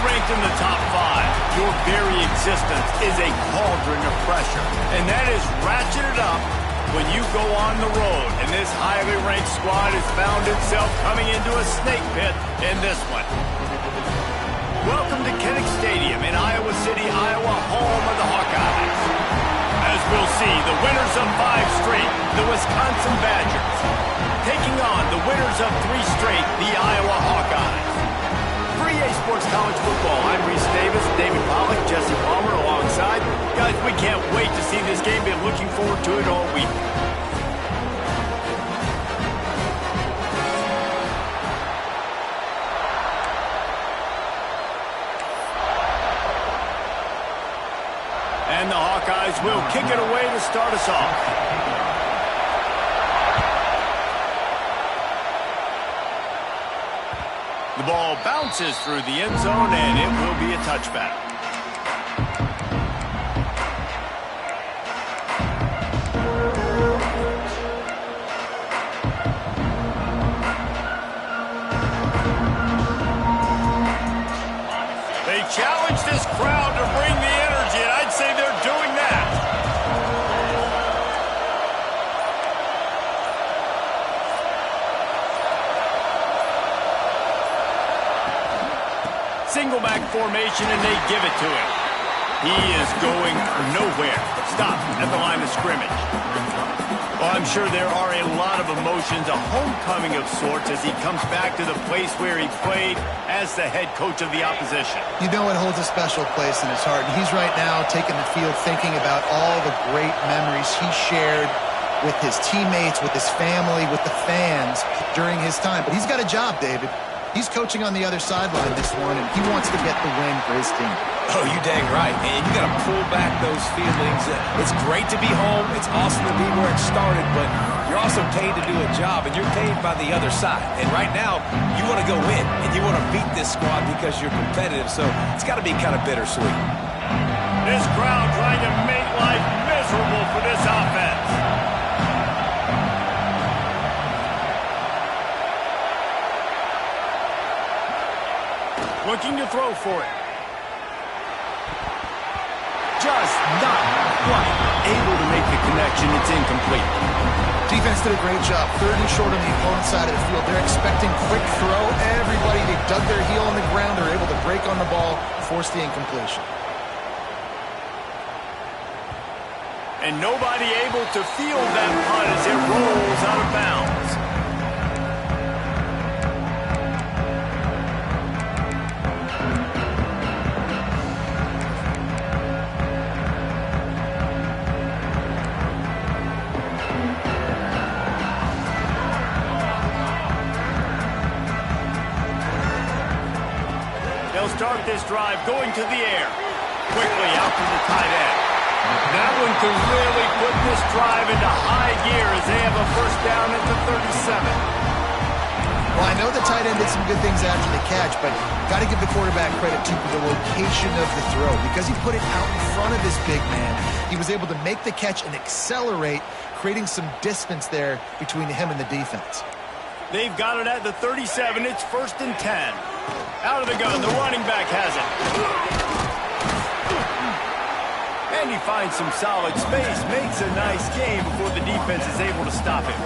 ranked in the top 5, your very existence is a cauldron of pressure. And that is ratcheted up when you go on the road. And this highly ranked squad has found itself coming into a snake pit in this one. Welcome to Kinnick Stadium in Iowa City, Iowa, home of the Hawkeyes. As we'll see, the winners of 5 straight, the Wisconsin Badgers, taking on the winners of 3 straight, the Iowa Hawkeyes. For EA Sports College Football, I'm Reese Davis, David Pollack, Jesse Palmer alongside. Guys, we can't wait to see this game. Been looking forward to it all week. And the Hawkeyes will kick it away to start us off. The ball bounces through the end zone, and it will be a touchback. They challenge this crowd to bring the energy, and I'd say they're doing that. Single back formation, and they give it to him. He is going nowhere. Stop at the line of scrimmage. Well, I'm sure there are a lot of emotions, a homecoming of sorts as he comes back to the place where he played as the head coach of the opposition. You know it holds a special place in his heart. And he's right now taking the field thinking about all the great memories he shared with his teammates, with his family, with the fans during his time. But he's got a job, David. He's coaching on the other sideline this one, and he wants to get the win for his team. Oh, you dang right. And you got to pull back those feelings. It's great to be home. It's awesome to be where it started, but you're also paid to do a job, and you're paid by the other side. And right now, you want to go win, and you want to beat this squad because you're competitive, so it's got to be kind of bittersweet. This crowd trying to make life miserable for this offense. Looking to throw for it. Just not quite able to make the connection. It's incomplete. Defense did a great job. 3rd and short on the opponent's side of the field. They're expecting quick throw. Everybody, they dug their heel on the ground. They're able to break on the ball, force the incompletion. And nobody able to field that punt as it rolls out of bounds. Start this drive going to the air. Quickly out to the tight end. That one could really put this drive into high gear as they have a first down at the 37. Well, I know the tight end did some good things after the catch, but got to give the quarterback credit to the location of the throw. Because he put it out in front of his big man, he was able to make the catch and accelerate, creating some distance there between him and the defense. They've got it at the 37. It's 1st and 10. Out of the gun, the running back has it. And he finds some solid space, makes a nice game before the defense is able to stop him.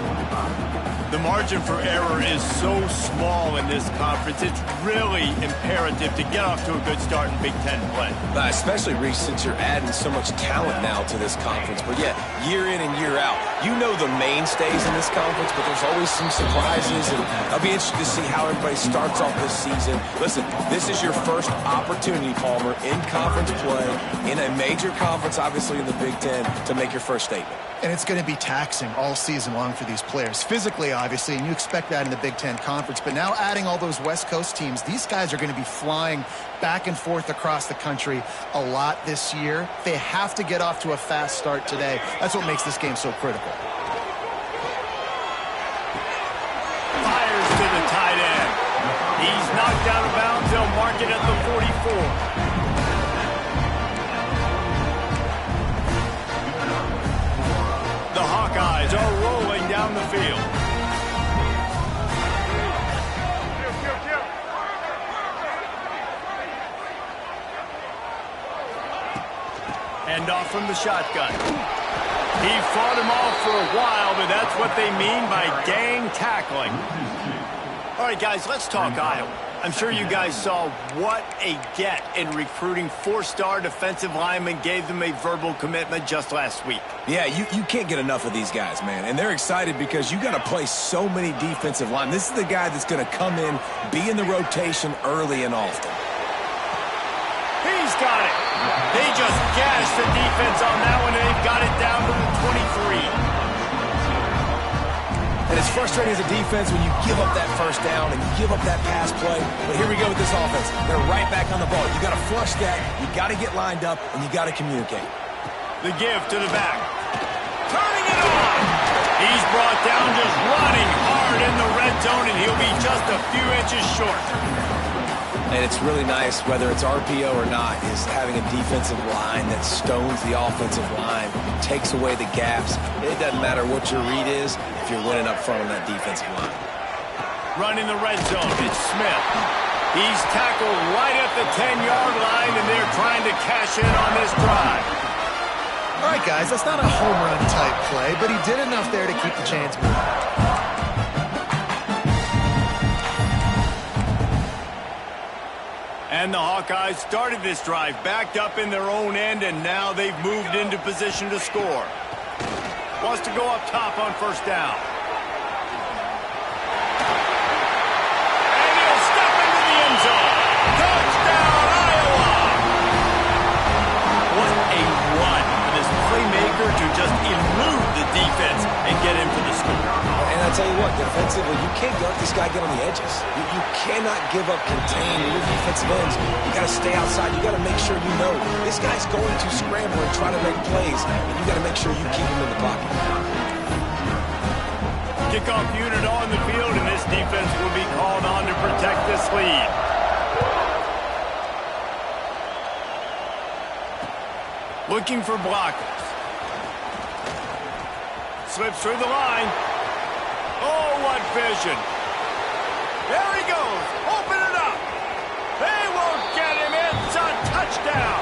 The margin for error is so small in this conference, it's really imperative to get off to a good start in Big Ten play. Especially, Reese, since you're adding so much talent now to this conference. But yeah, year in and year out, you know the mainstays in this conference, but there's always some surprises, and I'll be interested to see how everybody starts off this season. Listen, this is your first opportunity, Palmer, in conference play, in a major conference, obviously in the Big Ten, to make your first statement. And it's going to be taxing all season long for these players. Physically, obviously, and you expect that in the Big Ten Conference. But now adding all those West Coast teams, these guys are going to be flying back and forth across the country a lot this year. They have to get off to a fast start today. That's what makes this game so critical. Fires to the tight end. He's knocked out of bounds. They'll mark it at the 44. The Hawkeyes are rolling down the field. Handoff from the shotgun. He fought him off for a while, but that's what they mean by gang tackling. All right, guys, let's talk Iowa. I'm sure you guys saw what a get in recruiting four-star defensive linemen gave them a verbal commitment just last week. Yeah, you can't get enough of these guys, man. And they're excited because you got to play so many defensive linemen. This is the guy that's going to come in, be in the rotation early and often. He's got it. They just gashed the defense on that one, and they've got it down to the 23. And it's frustrating as a defense when you give up that first down and you give up that pass play. But here we go with this offense. They're right back on the ball. You got to flush that. You got to get lined up, and you got to communicate. The give to the back. Turning it on. He's brought down just running hard in the red zone, and he'll be just a few inches short. And it's really nice, whether it's RPO or not, is having a defensive line that stones the offensive line, takes away the gaps. It doesn't matter what your read is if you're winning up front on that defensive line. Running the red zone, it's Smith. He's tackled right at the 10-yard line, and they're trying to cash in on this drive. All right, guys, that's not a home run type play, but he did enough there to keep the chains moving. And the Hawkeyes started this drive backed up in their own end, and now they've moved into position to score. Wants to go up top on first down. And he'll step into the end zone. Touchdown, Iowa! What a run for this playmaker to just elude the defense and get into the score. And I tell you what, defensively, you can't let this guy get on the edges. You cannot give up contain your defensive ends. You got to stay outside. You got to make sure you know this guy's going to scramble and try to make plays, and you got to make sure you keep him in the pocket. Kickoff unit on the field, and this defense will be called on to protect this lead. Looking for blockers. Slips through the line. Oh, what vision. There he goes. Open it up. They won't get him. It's a touchdown.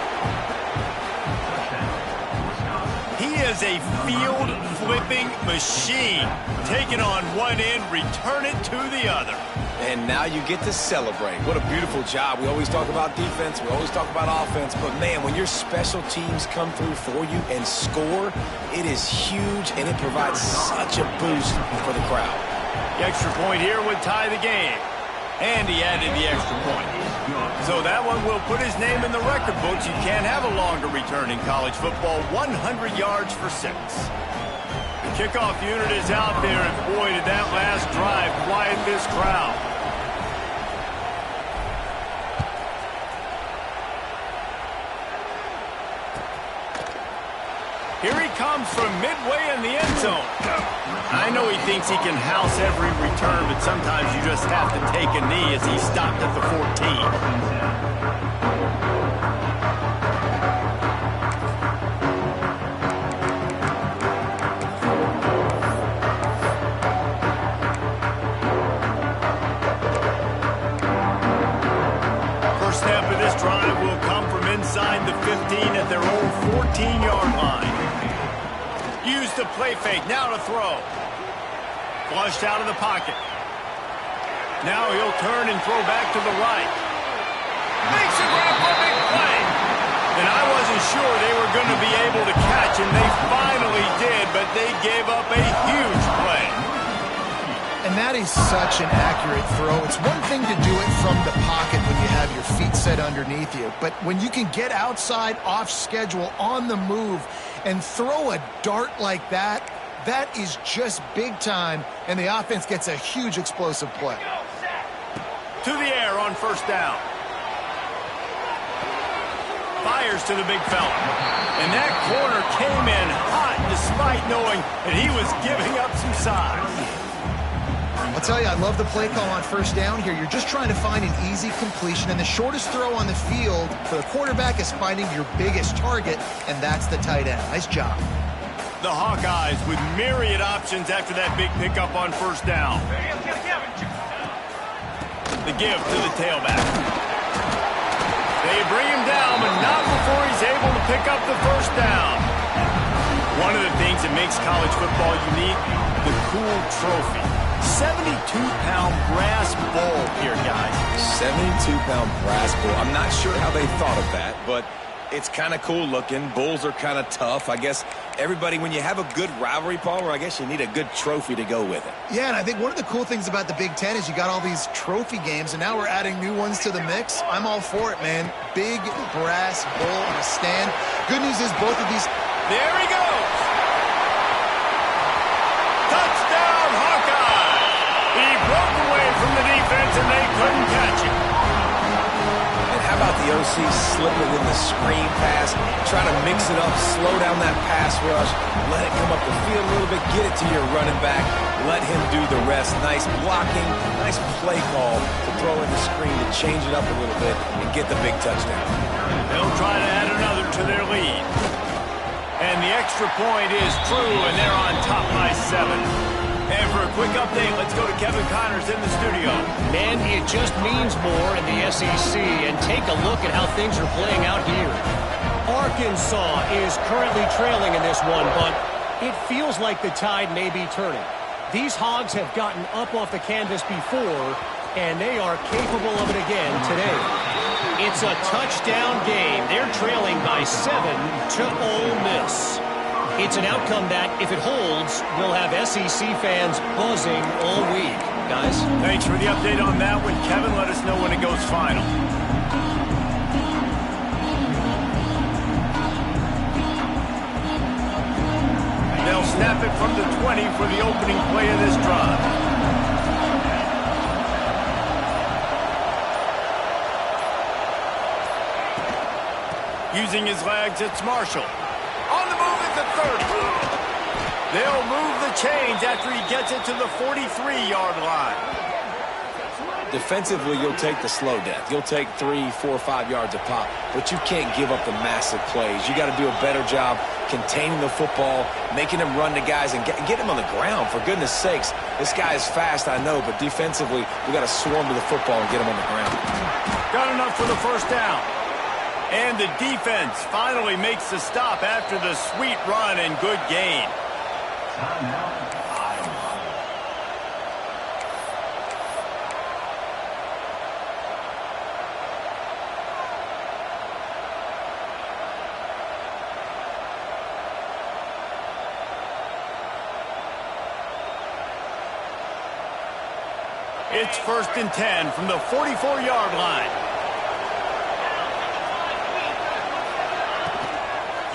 He is a field-flipping machine. Taking on one end, return it to the other. And now you get to celebrate. What a beautiful job. We always talk about defense. We always talk about offense. But, man, when your special teams come through for you and score, it is huge, and it provides such a boost for the crowd. The extra point here would tie the game. And he added the extra point. So that one will put his name in the record books. You can't have a longer return in college football. 100 yards for 6. The kickoff unit is out there, and boy, did that last drive quiet this crowd. Here he comes from midway in the end zone. I know he thinks he can house every return, but sometimes you just have to take a knee as he stopped at the 14. Inside the 15 at their own 14-yard line. Use the play fake, now to throw. Flushed out of the pocket. Now he'll turn and throw back to the right. Makes a grab for a big play. And I wasn't sure they were going to be able to catch, and they finally did, but they gave up a huge play. And that is such an accurate throw. It's one thing to do it from the pocket when you have your feet set underneath you, but when you can get outside, off schedule, on the move, and throw a dart like that, that is just big time, and the offense gets a huge explosive play. To the air on first down. Fires to the big fella. And that corner came in hot despite knowing that he was giving up some size. I'll tell you, I love the play call on first down here. You're just trying to find an easy completion, and the shortest throw on the field for the quarterback is finding your biggest target, and that's the tight end. Nice job. The Hawkeyes with myriad options after that big pickup on first down. The give to the tailback. They bring him down, but not before he's able able to pick up the first down. One of the things that makes college football unique, the cool trophy. 72-pound brass bowl here, guys. 72-pound brass bowl. I'm not sure how they thought of that, but it's kind of cool looking. Bulls are kind of tough. I guess everybody, when you have a good rivalry, Palmer, I guess you need a good trophy to go with it. Yeah, and I think one of the cool things about the Big Ten is you got all these trophy games, and now we're adding new ones to the mix. I'm all for it, man. Big brass bowl on a stand. Good news is both of these... There he goes. Touchdown, Hawkeye. He broke away from the defense, and they couldn't catch him. And how about the OC slipping in the screen pass, trying to mix it up, slow down that pass rush, let it come up the field a little bit, get it to your running back, let him do the rest. Nice blocking, nice play call to throw in the screen to change it up a little bit and get the big touchdown. They'll try to add another to their lead. And the extra point is true, and they're on top by 7. And for a quick update, let's go to Kevin Connors in the studio. Man, it just means more in the SEC, and take a look at how things are playing out here. Arkansas is currently trailing in this one, but it feels like the tide may be turning. These Hogs have gotten up off the canvas before, and they are capable of it again today. It's a touchdown game. They're trailing by 7 to Ole Miss. It's an outcome that, if it holds, will have SEC fans buzzing all week. Guys? Thanks for the update on that one, Kevin. Let us know when it goes final. They'll snap it from the 20 for the opening play of this drive. Using his legs, it's Marshall. On the move at the 30. They'll move the chains after he gets it to the 43-yard line. Defensively, you'll take the slow death. You'll take 3, 4, 5 yards a pop, but you can't give up the massive plays. You got to do a better job containing the football, making him run to guys, and get him on the ground. For goodness sakes, this guy is fast, I know, but defensively, we got to swarm to the football and get him on the ground. Got enough for the first down. And the defense finally makes the stop after the sweet run and good gain. It's 1st and 10 from the 44-yard line.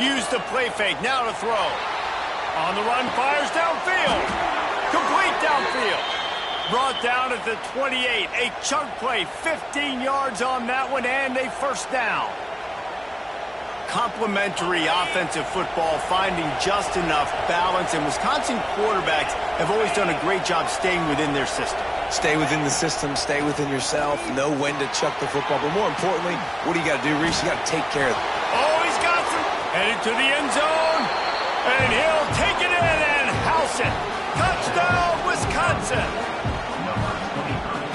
Use the play fake, now to throw. On the run, fires downfield. Complete downfield. Brought down at the 28. A chunk play, 15 yards on that one, and a first down. Complementary offensive football, finding just enough balance, and Wisconsin quarterbacks have always done a great job staying within their system. Stay within the system, stay within yourself, know when to chuck the football. But more importantly, what do you got to do, Reese? You got to take care of it. Oh, he's got some. Headed to the end zone, and he'll take it in and house it. Touchdown, Wisconsin.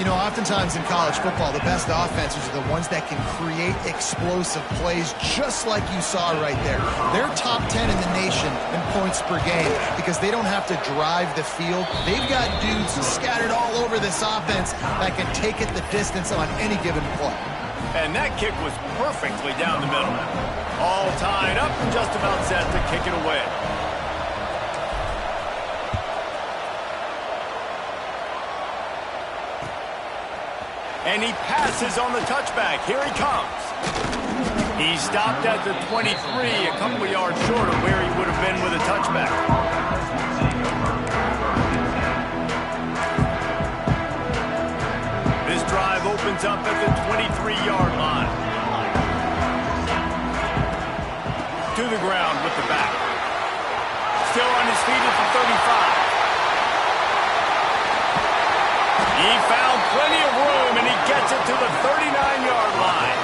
You know, oftentimes in college football, the best offenses are the ones that can create explosive plays, just like you saw right there. They're top 10 in the nation in points per game because they don't have to drive the field. They've got dudes scattered all over this offense that can take it the distance on any given play. And that kick was perfectly down the middle. All tied up and just about set to kick it away. And he passes on the touchback. Here he comes. He stopped at the 23, a couple of yards short of where he would have been with a touchback. This drive opens up at the 23-yard line. To the ground with the back. Still on his feet at the 35. He found plenty of room, and he gets it to the 39-yard line.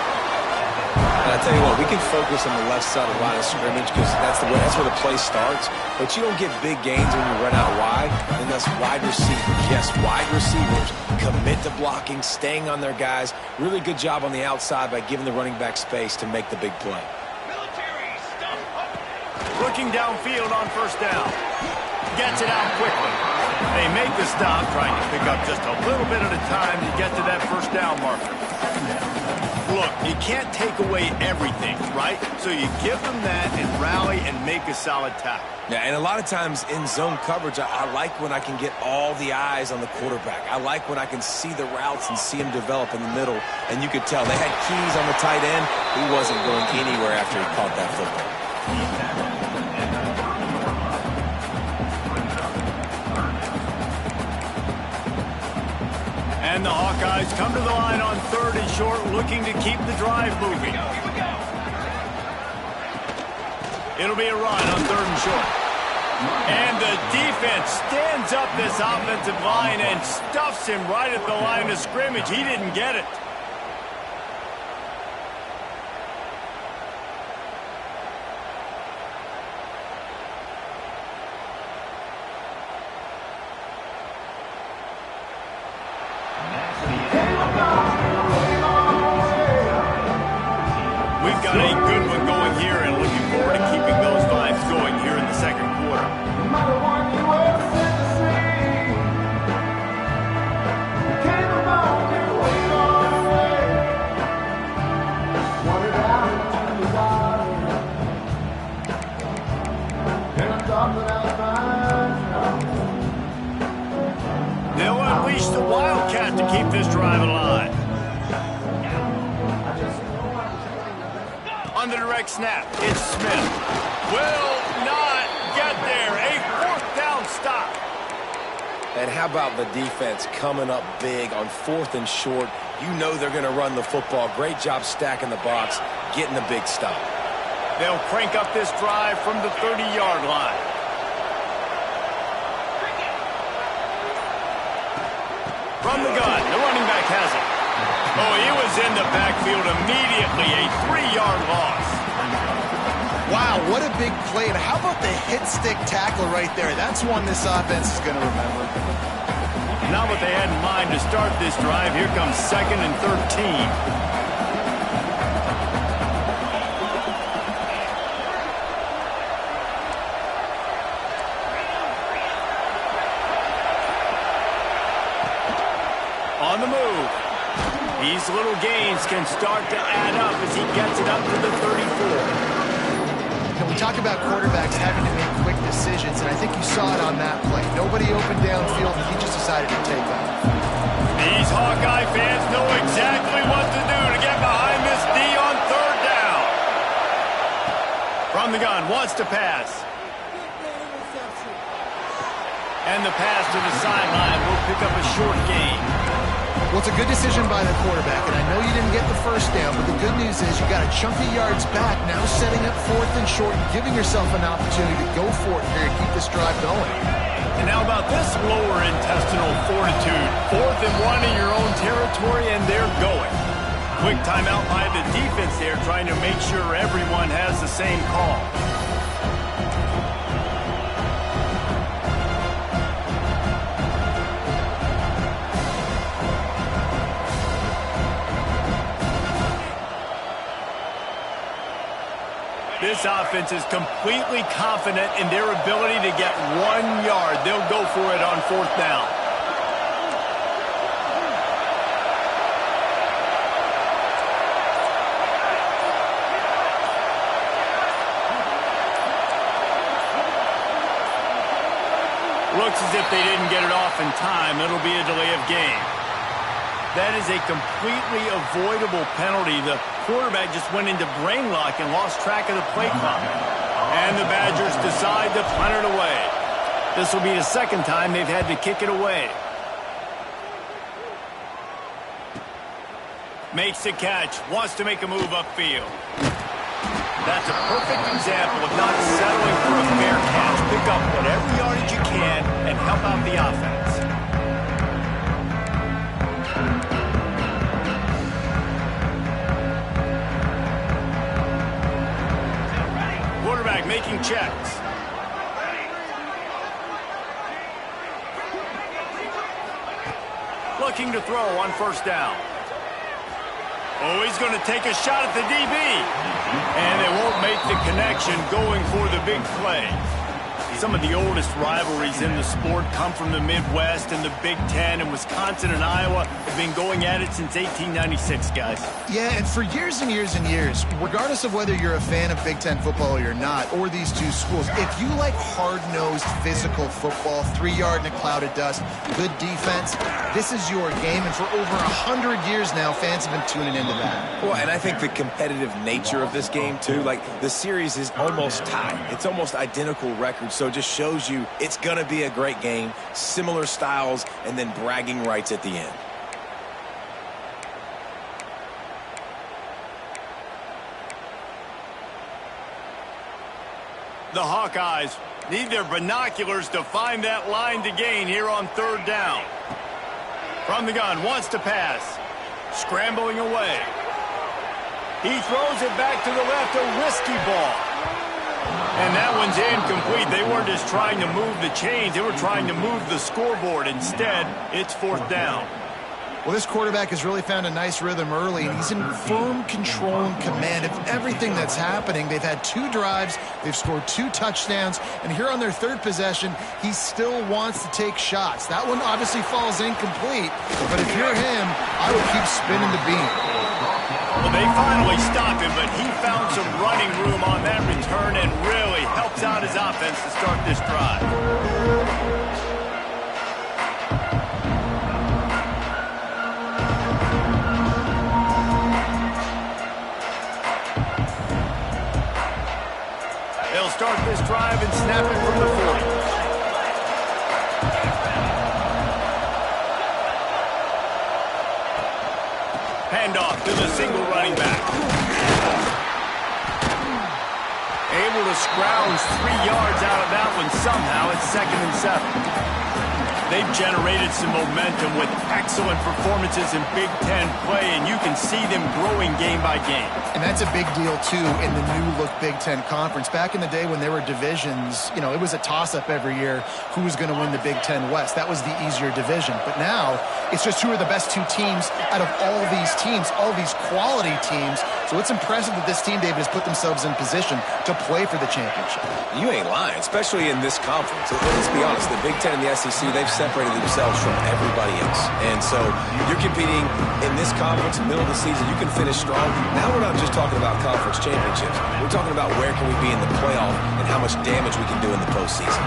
And I tell you what, we can focus on the left side of the line of scrimmage because that's where the play starts. But you don't get big gains when you run out wide, and that's wide receivers. Yes, wide receivers commit to blocking, staying on their guys. Really good job on the outside by giving the running back space to make the big play. looking downfield on first down. Gets it out quickly. They make the stop, trying to pick up just a little bit at a time to get to that first down marker. Look, you can't take away everything, right? So you give them that and rally and make a solid tackle. Yeah, and a lot of times in zone coverage, I like when I can get all the eyes on the quarterback. I like when I can see the routes and see him develop in the middle. And you could tell they had keys on the tight end. He wasn't going anywhere after he caught that football. And the Hawkeyes come to the line on 3rd and short, looking to keep the drive moving. It'll be a run on 3rd and short. And the defense stands up this offensive line and stuffs him right at the line of scrimmage. He didn't get it. We've got a good one going here and looking forward to keeping those vibes going here in the second quarter. They'll unleash the Wildcat to keep this drive alive. On the direct snap, it's Smith. Will not get there. A 4th down stop. And how about the defense coming up big on 4th and short? You know they're going to run the football. Great job stacking the box, getting a big stop. They'll crank up this drive from the 30-yard line. From the gun, the running back has it. Oh, he was in the backfield immediately, a 3-yard loss. Wow, what a big play. And how about the hit-stick tackle right there? That's one this offense is going to remember. Not what they had in mind to start this drive. Here comes 2nd and 13. On the move. These little gains can start to add up as he gets it up to the 34. And we talk about quarterbacks having to make quick decisions, and I think you saw it on that play. Nobody opened downfield, and he just decided to take off. These Hawkeye fans know exactly what to do to get behind this D on 3rd down. From the gun, wants to pass. And the pass to the sideline will pick up a short gain. Well, it's a good decision by the quarterback, and I know you didn't get the first down, but the good news is you got a chunk of yards back, now setting up 4th and short and giving yourself an opportunity to go for it here and keep this drive going. And how about this lower intestinal fortitude? 4th and 1 in your own territory, and they're going. Quick timeout by the defense there, trying to make sure everyone has the same call. This offense is completely confident in their ability to get 1 yard. They'll go for it on 4th down. Looks as if they didn't get it off in time. It'll be a delay of game. That is a completely avoidable penalty. The quarterback just went into brain lock and lost track of the play clock. And the Badgers decide to punt it away. This will be the 2nd time they've had to kick it away. Makes the catch, wants to make a move upfield. That's a perfect example of not settling for a fair catch. Pick up whatever yardage you can and help out the offense. Quarterback making checks. Looking to throw on 1st down. Oh, he's going to take a shot at the DB. And they won't make the connection going for the big play. Some of the oldest rivalries in the sport come from the Midwest, and the Big Ten, and Wisconsin and Iowa have been going at it since 1896, guys. Yeah, and for years and years and years, regardless of whether you're a fan of Big Ten football or you're not, or these two schools, if you like hard-nosed physical football, 3-yard in a cloud of dust, good defense, this is your game. And for over 100 years now, fans have been tuning into that. Well, and I think the competitive nature of this game, too, like the series is almost tied. It's almost identical records, so it just shows you it's going to be a great game, similar styles, and then bragging rights at the end. The Hawkeyes need their binoculars to find that line to gain here on 3rd down. From the gun, wants to pass. Scrambling away. He throws it back to the left, a risky ball. And that one's incomplete. They weren't just trying to move the chains. They were trying to move the scoreboard. Instead, it's 4th down. Well, this quarterback has really found a nice rhythm early, and he's in firm control and command of everything that's happening. They've had 2 drives. They've scored 2 touchdowns. And here on their 3rd possession, he still wants to take shots. That one obviously falls incomplete. But if you're him, I would keep spinning the beam. Well, they finally stopped him, but he found some running room on that return and really helps out his offense to start this drive. They'll start this drive and snap it from the 40. Handoff to the single running back. Able to scrounge 3 yards out of that one somehow. It's 2nd and 7. They've generated some momentum with excellent performances in Big Ten play, and you can see them growing game by game. And that's a big deal, too, in the new-look Big Ten Conference. Back in the day when there were divisions, you know, it was a toss-up every year who was going to win the Big Ten West. That was the easier division. But now, it's just who are the best 2 teams out of all these teams, all these quality teams. So it's impressive that this team, David, has put themselves in position to play for the championship. You ain't lying, especially in this conference. Let's be honest, the Big Ten and the SEC, they've separated themselves from everybody else. And so you're competing in this conference, middle of the season, you can finish strong. Now we're not just talking about conference championships. We're talking about where can we be in the playoff and how much damage we can do in the postseason.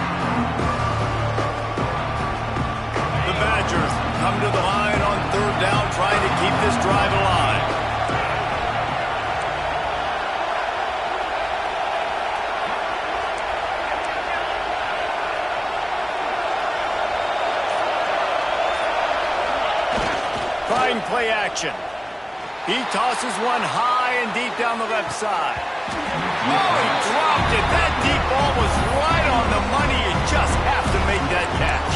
The Badgers come to the line on 3rd down, trying to keep this drive alive. Trying play action. He tosses one high and deep down the left side. Oh, he dropped it. That deep ball was right on the money. You just have to make that catch.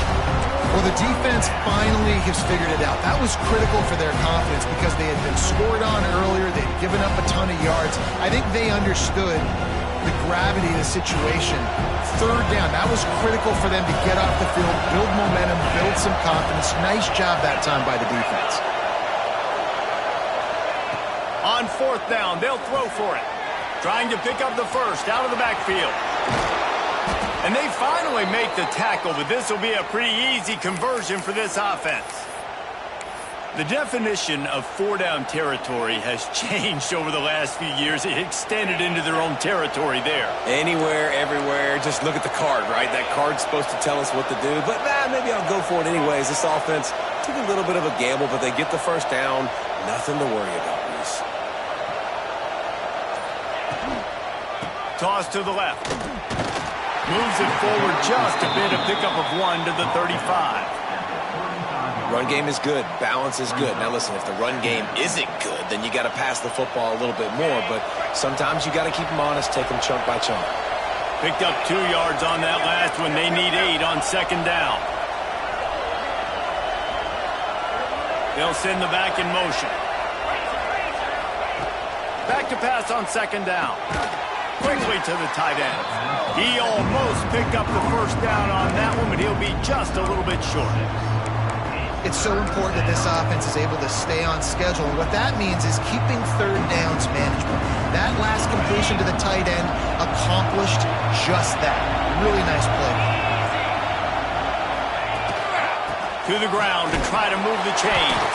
Well, the defense finally has figured it out. That was critical for their confidence because they had been scored on earlier. They'd given up a ton of yards. I think they understood the gravity of the situation. 3rd down, that was critical for them to get off the field, build momentum, build some confidence. Nice job that time by the defense. On 4th down, they'll throw for it. Trying to pick up the first out of the backfield. And they finally make the tackle, but this will be a pretty easy conversion for this offense. The definition of 4-down territory has changed over the last few years. It extended into their own territory there. Anywhere, everywhere, just look at the card, right? That card's supposed to tell us what to do, but maybe I'll go for it anyways. This offense took a little bit of a gamble, but they get the first down. Nothing to worry about, Reese. Toss to the left. Moves it forward just a bit, a pickup of 1 to the 35. Run game is good. Balance is good. Now, listen, if the run game isn't good, then you got to pass the football a little bit more. But sometimes you got to keep them honest, take them chunk by chunk. Picked up 2 yards on that last one. They need 8 on 2nd down. They'll send the back in motion. Back to pass on 2nd down. Quickly to the tight end. He almost picked up the first down on that one, but he'll be just a little bit short. It's so important that this offense is able to stay on schedule. And what that means is keeping third downs management. That last completion to the tight end accomplished just that. Really nice play. To the ground to try to move the chains.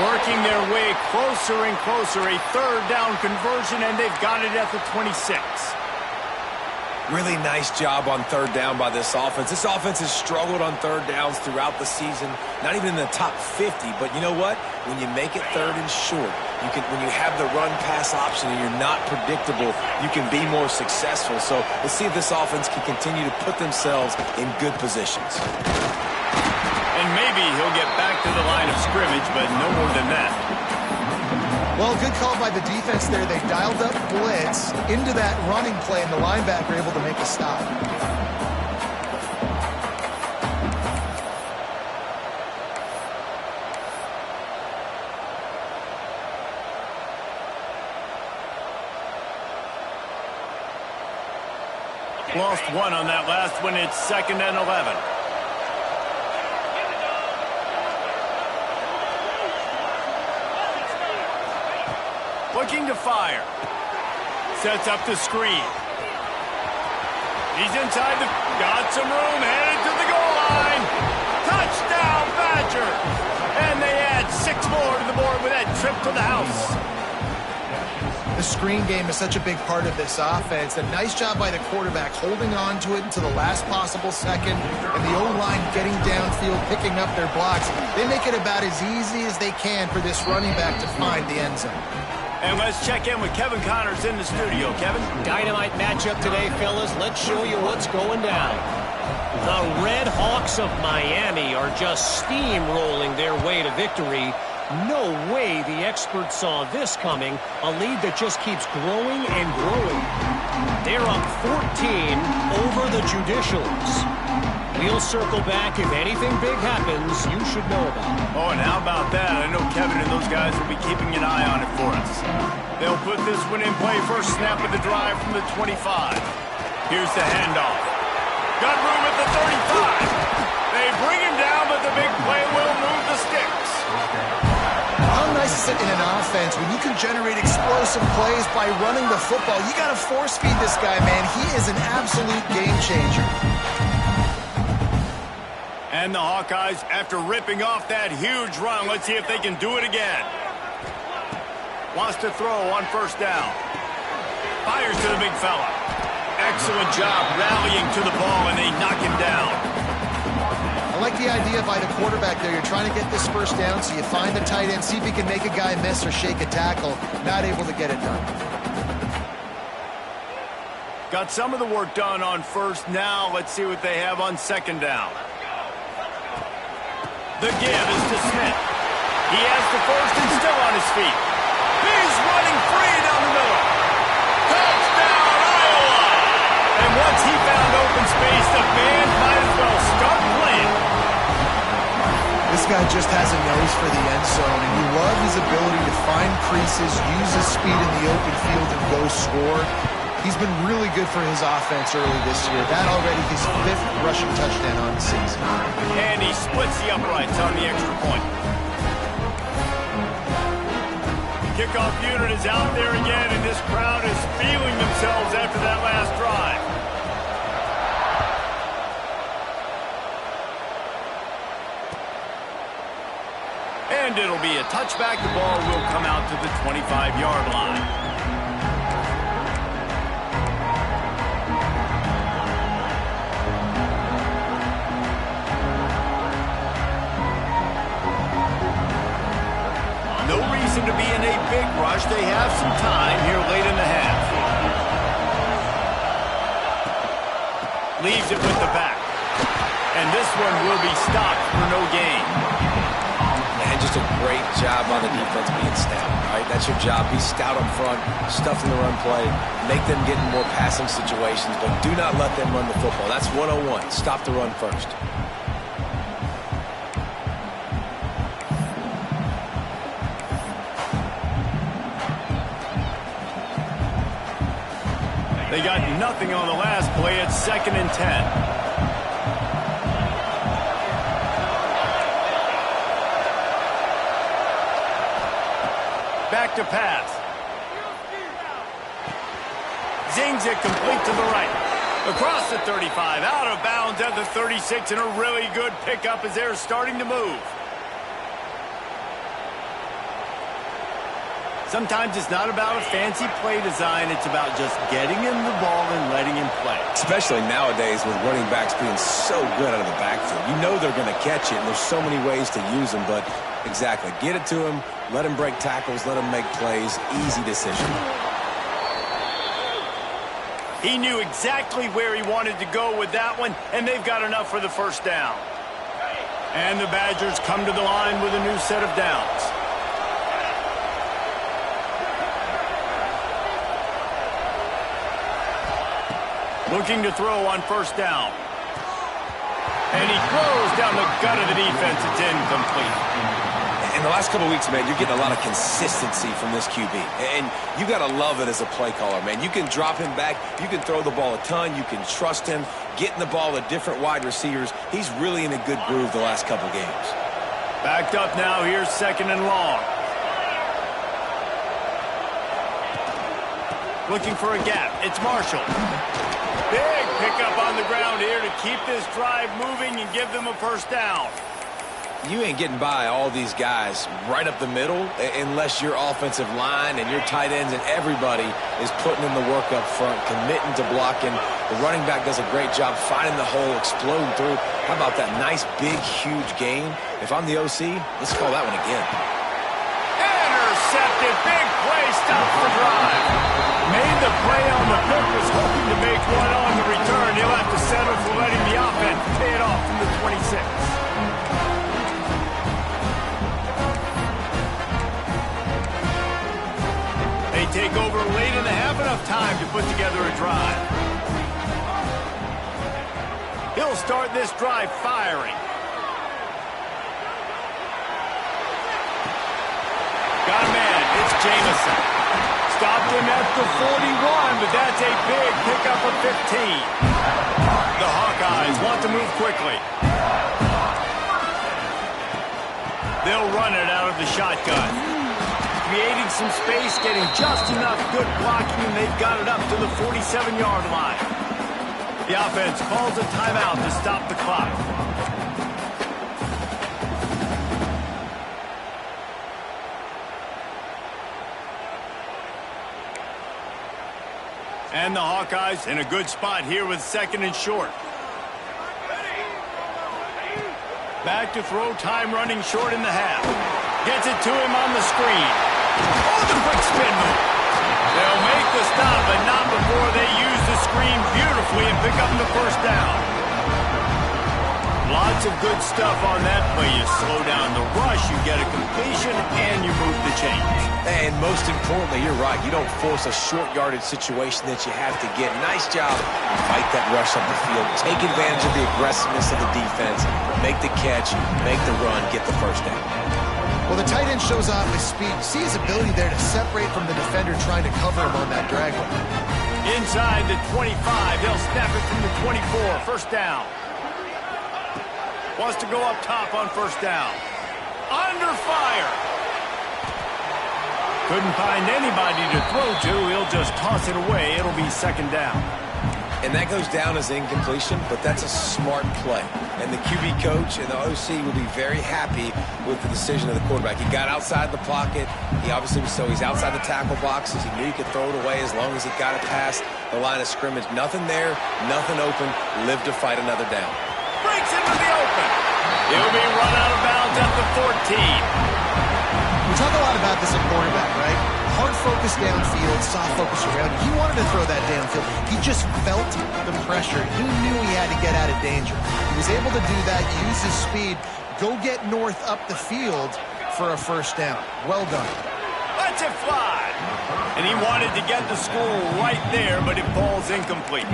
Working their way closer and closer. A third down conversion, and they've got it at the 26. Really nice job on third down by this offense. This offense has struggled on third downs throughout the season. Not even in the top 50, but you know what? When you make it third and short, when you have the run-pass option and you're not predictable, you can be more successful. So let's see if this offense can continue to put themselves in good positions. And maybe he'll get back to the line of scrimmage, but no more than that. Well, good call by the defense there. They dialed up blitz into that running play, and the linebacker able to make a stop. Lost one on that last one. It's 2nd and 11. Looking to fire. Sets up the screen. He's inside got some room, headed to the goal line. Touchdown, Badger. And they add 6 more to the board with that trip to the house. The screen game is such a big part of this offense. A nice job by the quarterback holding on to it until the last possible second, and the O-line getting downfield, picking up their blocks. They make it about as easy as they can for this running back to find the end zone. And let's check in with Kevin Connors in the studio. Kevin? Dynamite matchup today, fellas. Let's show you what's going down. The Red Hawks of Miami are just steamrolling their way to victory. No way the experts saw this coming. A lead that just keeps growing and growing. They're up 14 over the Judicials. We'll circle back. If anything big happens, you should know about it. Oh, and how about that? I know Kevin and those guys will be keeping an eye on it for us. They'll put this one in play. First snap of the drive from the 25. Here's the handoff. Got room at the 35. They bring him down, but the big play will move the sticks. How nice is it in an offense when you can generate explosive plays by running the football? You got to force feed this guy, man. He is an absolute game changer. And the Hawkeyes, after ripping off that huge run, let's see if they can do it again. Wants to throw on first down. Fires to the big fella. Excellent job rallying to the ball, and they knock him down. I like the idea by the quarterback there. You're trying to get this first down, so you find the tight end, see if he can make a guy miss or shake a tackle. Not able to get it done. Got some of the work done on first. Now let's see what they have on second down. The give is to Smith. He has the first and still on his feet. He's running free down the middle. Touchdown, Iowa! And once he found open space, the band might as well start playing. This guy just has a nose for the end zone, and you love his ability to find creases, use his speed in the open field, and go score. He's been really good for his offense early this year. That already his 5th rushing touchdown on the season. And he splits the uprights on the extra point. Kickoff unit is out there again, and this crowd is feeling themselves after that last drive. And it'll be a touchback. The ball will come out to the 25-yard line. No reason to be in a big rush. They have some time here late in the half. Leaves it with the back. And this one will be stopped for no gain. And just a great job on the defense being stout, right? That's your job. Be stout up front, stuff in the run play, make them get in more passing situations, but do not let them run the football. That's 101. Stop the run first. They got nothing on the last play. It's 2nd and 10. Back to pass. Zings it complete to the right. Across the 35, out of bounds at the 36, and a really good pickup as they're starting to move. Sometimes it's not about a fancy play design. It's about just getting him the ball and letting him play. Especially nowadays with running backs being so good out of the backfield. You know they're going to catch it, and there's so many ways to use them. But exactly, get it to him, let him break tackles, let him make plays. Easy decision. He knew exactly where he wanted to go with that one, and they've got enough for the first down. And the Badgers come to the line with a new set of downs. Looking to throw on first down. And he throws down the gut of the defense. It's incomplete. In the last couple of weeks, man, you're getting a lot of consistency from this QB. And you got to love it as a play caller, man. You can drop him back. You can throw the ball a ton. You can trust him. Getting the ball to different wide receivers. He's really in a good groove the last couple games. Backed up now. Here's second and long. Looking for a gap. It's Marshall. Big pickup on the ground here to keep this drive moving and give them a first down. You ain't getting by all these guys right up the middle unless your offensive line and your tight ends and everybody is putting in the work up front, committing to blocking. The running back does a great job finding the hole, exploding through. How about that nice, big, huge gain? If I'm the OC, let's call that one again. Intercepted. Big play. Stops the drive. Made the play on the pick, was hoping to make one on the return. He'll have to settle for letting the offense pay it off from the 26. They take over late in the half, enough time to put together a drive. He'll start this drive firing. Got a man, it's Jamison. Stopped him at the 41, but that's a big pickup of 15. The Hawkeyes want to move quickly. They'll run it out of the shotgun. Creating some space, getting just enough good blocking, and they've got it up to the 47-yard line. The offense calls a timeout to stop the clock. And the Hawkeyes in a good spot here with second and short. Back to throw, time running short in the half. Gets it to him on the screen. Oh, the quick spin move. They'll make the stop, but not before they use the screen beautifully and pick up the first down. Lots of good stuff on that play. You slow down the rush, you get a completion, and you move the chains. And most importantly, you're right. You don't force a short yardage situation that you have to get. Nice job. Fight that rush up the field. Take advantage of the aggressiveness of the defense. Make the catch, make the run, get the first down. Well, the tight end shows off his speed. See his ability there to separate from the defender trying to cover him on that drag route. Inside the 25, they'll snap it from the 24. First down. Wants to go up top on first down. Under fire. Couldn't find anybody to throw to. He'll just toss it away. It'll be second down. And that goes down as incompletion, but that's a smart play. And the QB coach and the OC will be very happy with the decision of the quarterback. He got outside the pocket. He obviously was he's outside the tackle boxes. He knew he could throw it away as long as he got it past the line of scrimmage. Nothing there, nothing open. Live to fight another down. Breaks into the open. He'll be run out of bounds at the 14. We talk a lot about this at quarterback, right? Hard focus downfield, soft focus around. He wanted to throw that downfield. He just felt the pressure. He knew he had to get out of danger. He was able to do that, use his speed, go get north up the field for a first down. Well done. Lets it fly. And he wanted to get the score right there, but it falls incomplete.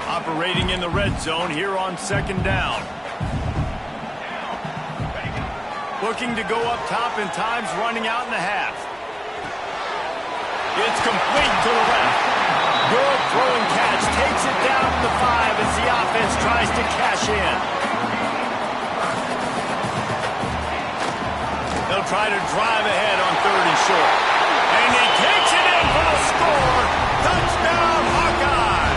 Operating in the red zone here on second down. Looking to go up top, and time's running out in the half. It's complete to the left. Good throw and catch. Takes it down to the 5 as the offense tries to cash in. They'll try to drive ahead on 3rd and short. And he takes it in for the score. Touchdown, Hawkeye!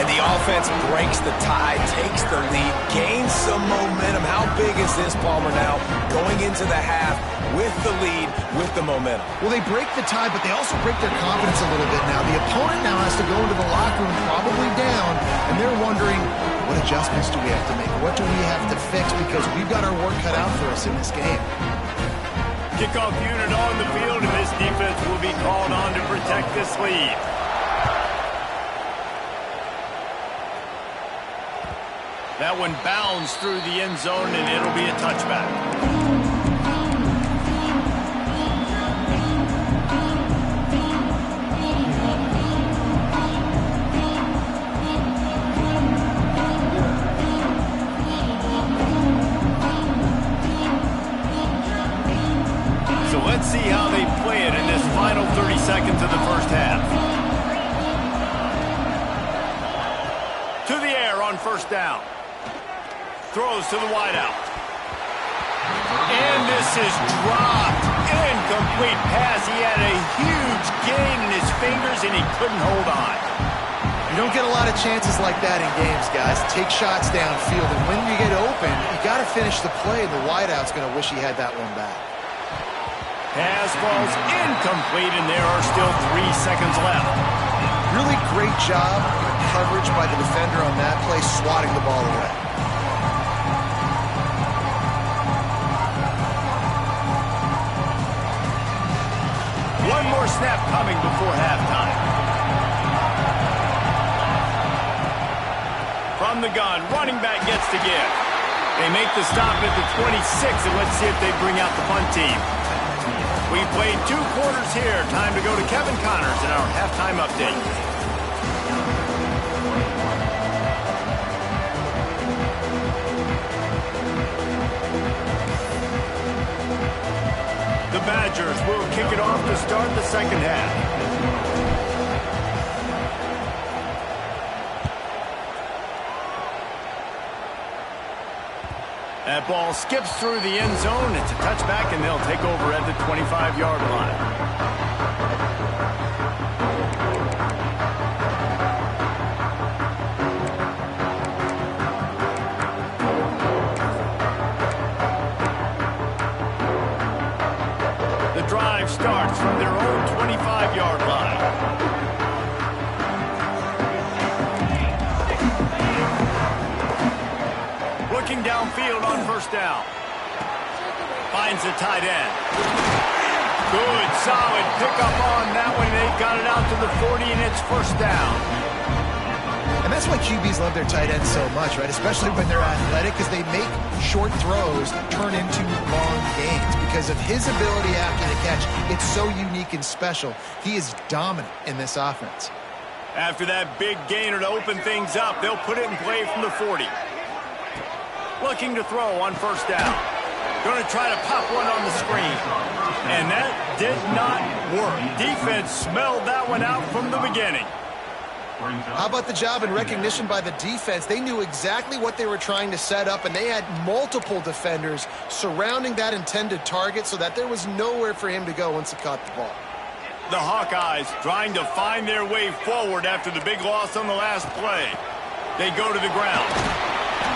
And the offense breaks the tie, takes the lead, gains some momentum. How big is this, Palmer, now going into the half with the lead, with the momentum? Well, they break the tie, but they also break their confidence a little bit now. The opponent now has to go into the locker room probably down, and they're wondering, what adjustments do we have to make? What do we have to fix? Because we've got our work cut out for us in this game. Kickoff unit on the field, and this defense will be called on to protect this lead. That one bounds through the end zone, and it'll be a touchback. So let's see how they play it in this final 30 seconds of the first half. To the air on 1st down. Throws to the wideout. And this is dropped. Incomplete pass. He had a huge gain in his fingers, and he couldn't hold on. You don't get a lot of chances like that in games, guys. Take shots downfield, and when you get open, you got to finish the play. The wideout's going to wish he had that one back. Pass falls incomplete, and there are still 3 seconds left. Really great job coverage by the defender on that play, swatting the ball away. One more snap coming before halftime. From the gun, running back gets to give. They make the stop at the 26, and let's see if they bring out the punt team. We played 2 quarters here. Time to go to Kevin Connors in our halftime update. The Badgers will kick it off to start the second half. That ball skips through the end zone. It's a touchback, and they'll take over at the 25-yard line. The drive starts from their own 25-yard line. Looking downfield on 1st down. Finds the tight end. Good, solid pickup on that one. They've got it out to the 40, and it's 1st down. And that's why QBs love their tight ends so much, right? Especially when they're athletic, because they make short throws turn into long gains. Because of his ability after the catch, it's so unique and special. He is dominant in this offense. After that big gainer to open things up, they'll put it in play from the 40. Looking to throw on 1st down. Going to try to pop one on the screen. And that did not work. Defense smelled that one out from the beginning. How about the job and recognition by the defense? They knew exactly what they were trying to set up, and they had multiple defenders surrounding that intended target so that there was nowhere for him to go once he caught the ball. The Hawkeyes trying to find their way forward after the big loss on the last play. They go to the ground.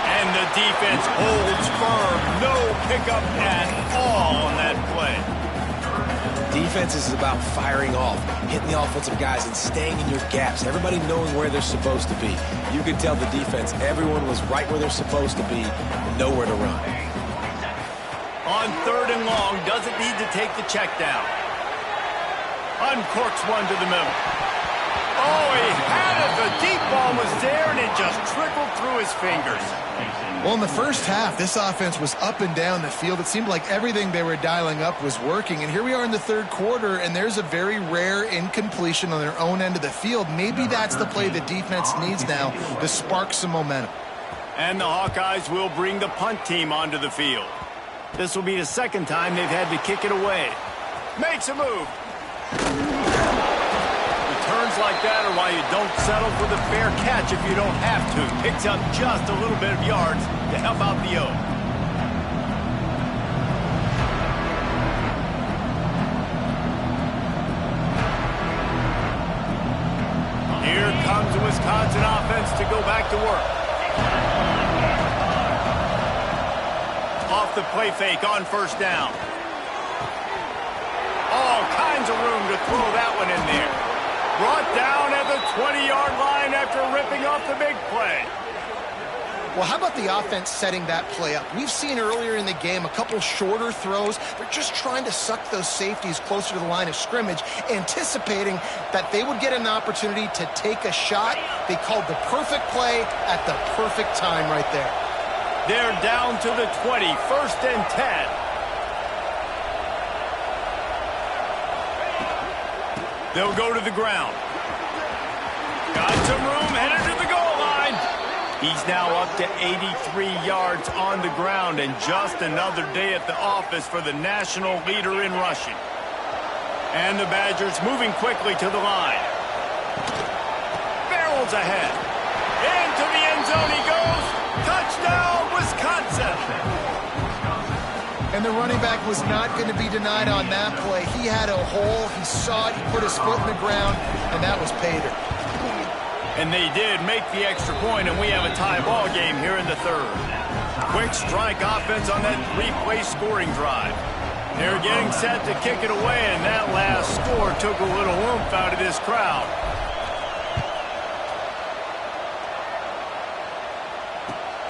And the defense holds firm. No pickup at all on that play. Defense is about firing off, hitting the offensive guys and staying in your gaps. Everybody knowing where they're supposed to be. You can tell the defense, everyone was right where they're supposed to be, nowhere to run. On 3rd and long, doesn't need to take the check down. Uncorks one to the middle. Oh, he had it. The deep ball was there, and it just trickled through his fingers. Well, in the first half, this offense was up and down the field. It seemed like everything they were dialing up was working. And here we are in the 3rd quarter, and there's a very rare incompletion on their own end of the field. Maybe that's the play the defense needs now to spark some momentum. And the Hawkeyes will bring the punt team onto the field. This will be the 2nd time they've had to kick it away. Makes a move. Returns like that are why you don't settle for the fair catch if you don't have to. Picks up just a little bit of yards to help out the O. off the play fake on first down. All kinds of room to throw that one in there. Brought down at the 20-yard line after ripping off the big play. Well, how about the offense setting that play up? We've seen earlier in the game a couple shorter throws. They're just trying to suck those safeties closer to the line of scrimmage, anticipating that they would get an opportunity to take a shot. They called the perfect play at the perfect time right there. They're down to the 20, 1st and 10. They'll go to the ground. Got some room, headed to the goal line. He's now up to 83 yards on the ground, and just another day at the office for the national leader in rushing. And the Badgers moving quickly to the line. Barrels ahead. Into the end zone he goes. Touchdown, Wisconsin. And the running back was not going to be denied on that play. He had a hole. He saw it. He put his foot in the ground, and that was pay dirt. And they did make the extra point, and we have a tie ball game here in the 3rd. Quick strike offense on that 3-play scoring drive. They're getting set to kick it away, and that last score took a little oomph out of this crowd.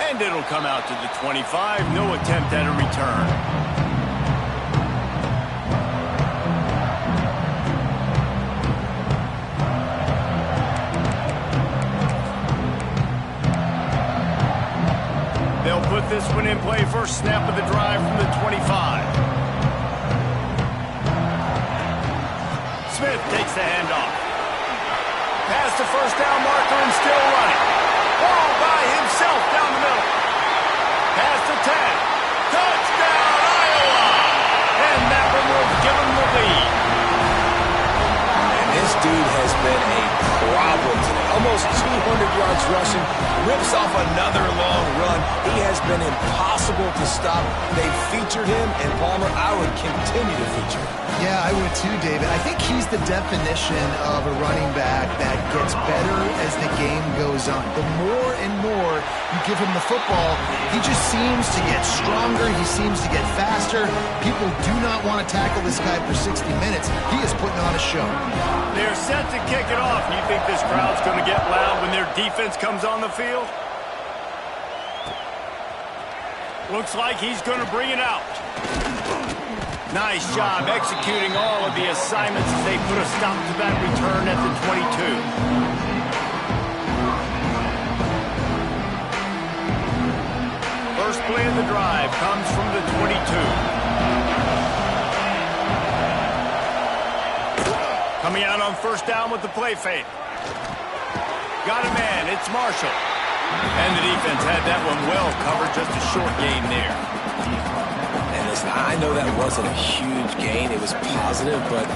And it'll come out to the 25. No attempt at a return. They'll put this one in play. First snap of the drive from the 25. Smith takes the handoff. Past the first down marker and still running. Ball by himself down the middle. Past the 10. Touchdown, Iowa! And that one will give him the lead. And this dude has been a problem today. Almost 200 yards rushing. Rips off another long run. He has been impossible to stop. They've featured him, and Palmer, I would continue to feature him. Yeah, I would too, David. I think he's the definition of a running back that gets better as the game goes on. The more and more you give him the football, he just seems to get stronger. He seems to get faster. People do not want to tackle this guy for 60 minutes. He is putting on a show. They're set to kick it off. You think this crowd's going to get loud when their defense comes on the field? Looks like he's going to bring it out. Nice job executing all of the assignments as they put a stop to that return at the 22. First play of the drive comes from the 22. Coming out on first down with the play fake. Got a man, it's Marshall. And the defense had that one well covered, just a short gain there. And listen, I know that wasn't a huge gain. It was positive, but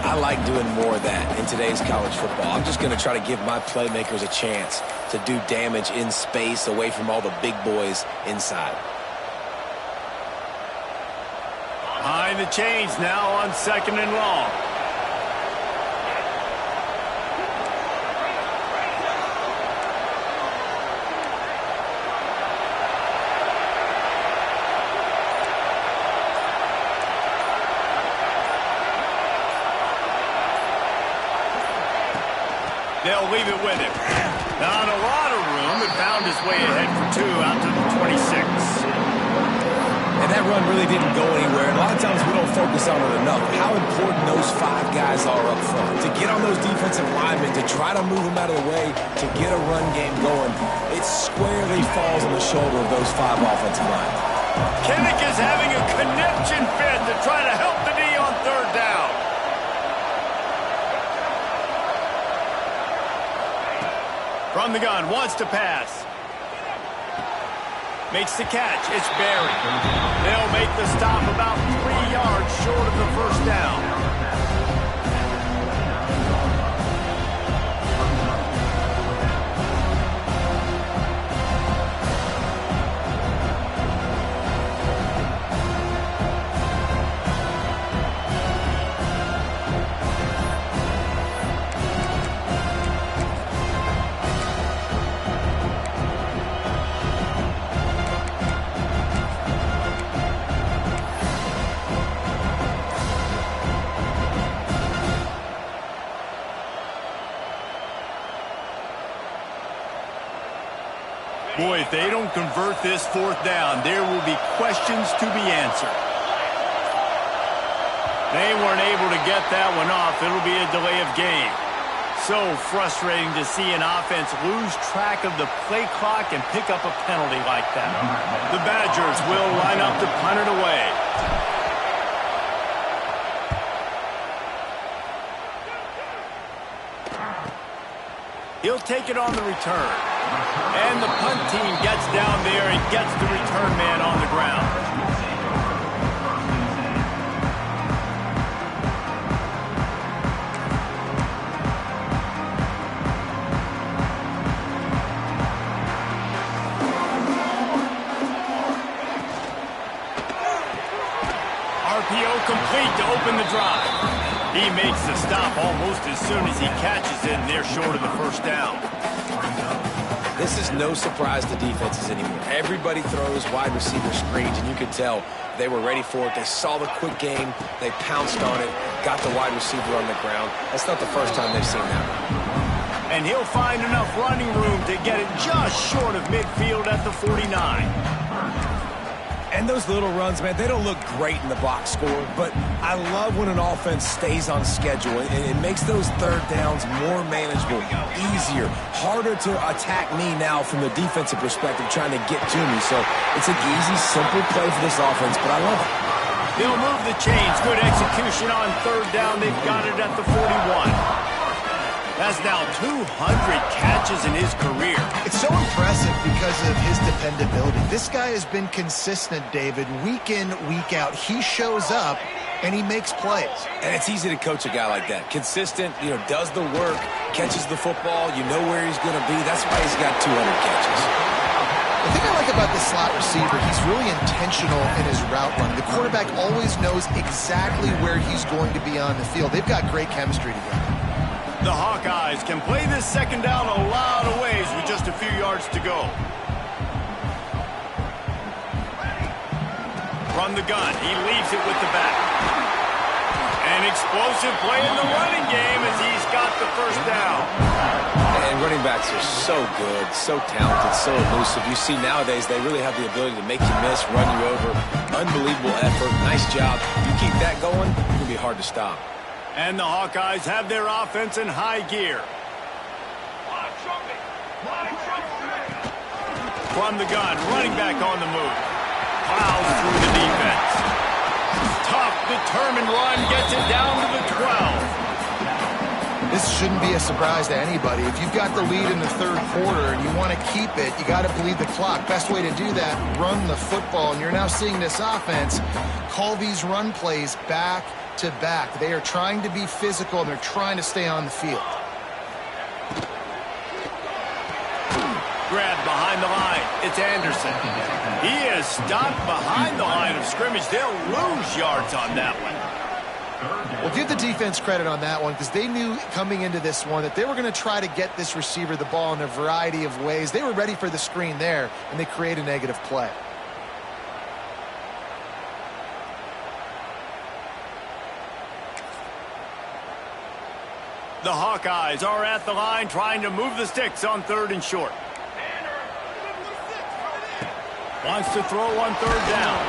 I like doing more of that in today's college football. I'm just going to try to give my playmakers a chance to do damage in space away from all the big boys inside. Behind the chains now on 2nd and long. They'll leave it with him. Not a lot of room. It found his way ahead for 2 out to the 26. And that run really didn't go anywhere. And a lot of times we don't focus on it enough. How important those 5 guys are up front. To get on those defensive linemen, to try to move them out of the way, to get a run game going, it squarely falls on the shoulder of those 5 offensive linemen. Kinnick is having a conniption fit to try to help the D on 3rd down. From the gun, wants to pass. Makes the catch. It's Berry. They'll make the stop about 3 yards short of the first down. If they don't convert this fourth down, there will be questions to be answered. They weren't able to get that one off. It'll be a delay of game. So frustrating to see an offense lose track of the play clock and pick up a penalty like that. The Badgers will line up to punt it away. He'll take it on the return. And the punt team gets down there and gets the return man on the ground. RPO complete to open the drive. He makes the stop almost as soon as he catches it, and they're short of the first down. This is no surprise to defenses anymore. Everybody throws wide receiver screens, and you could tell they were ready for it. They saw the quick game. They pounced on it, got the wide receiver on the ground. That's not the first time they've seen that one. And he'll find enough running room to get it just short of midfield at the 49. And those little runs, man, they don't look great in the box score, but I love when an offense stays on schedule. It makes those third downs more manageable, easier, harder to attack me now from the defensive perspective trying to get to me. So it's an easy, simple play for this offense, but I love it. They'll move the chains. Good execution on third down. They've got it at the 41. That's now 200 catches in his career. It's so impressive because of his dependability. This guy has been consistent, David, week in, week out. He shows up, and he makes plays. And it's easy to coach a guy like that. Consistent, does the work, catches the football, you know where he's going to be. That's why he's got 200 catches. The thing I like about the slot receiver, he's really intentional in his route running. The quarterback always knows exactly where he's going to be on the field. They've got great chemistry together. The Hawkeyes can play this second down a lot of ways with just a few yards to go. From the gun, he leaves it with the back. An explosive play in the running game as he's got the first down. And running backs are so good, so talented, so elusive. You see nowadays they really have the ability to make you miss, run you over. Unbelievable effort, nice job. You keep that going, it's going to be hard to stop. And the Hawkeyes have their offense in high gear. From the gun, running back on the move. Plows through the defense. Tough, determined run, gets it down to the 12. This shouldn't be a surprise to anybody. If you've got the lead in the third quarter and you want to keep it, you got to bleed the clock. Best way to do that, run the football. And you're now seeing this offense call these run plays back to back. They are trying to be physical, and they're trying to stay on the field. Grabbed behind the line. It's Anderson. He is stopped behind the line of scrimmage. They'll lose yards on that one. Well, give the defense credit on that one because they knew coming into this one that they were going to try to get this receiver the ball in a variety of ways. They were ready for the screen there, and they create a negative play. The Hawkeyes are at the line trying to move the sticks on third and short. Wants to throw on third down.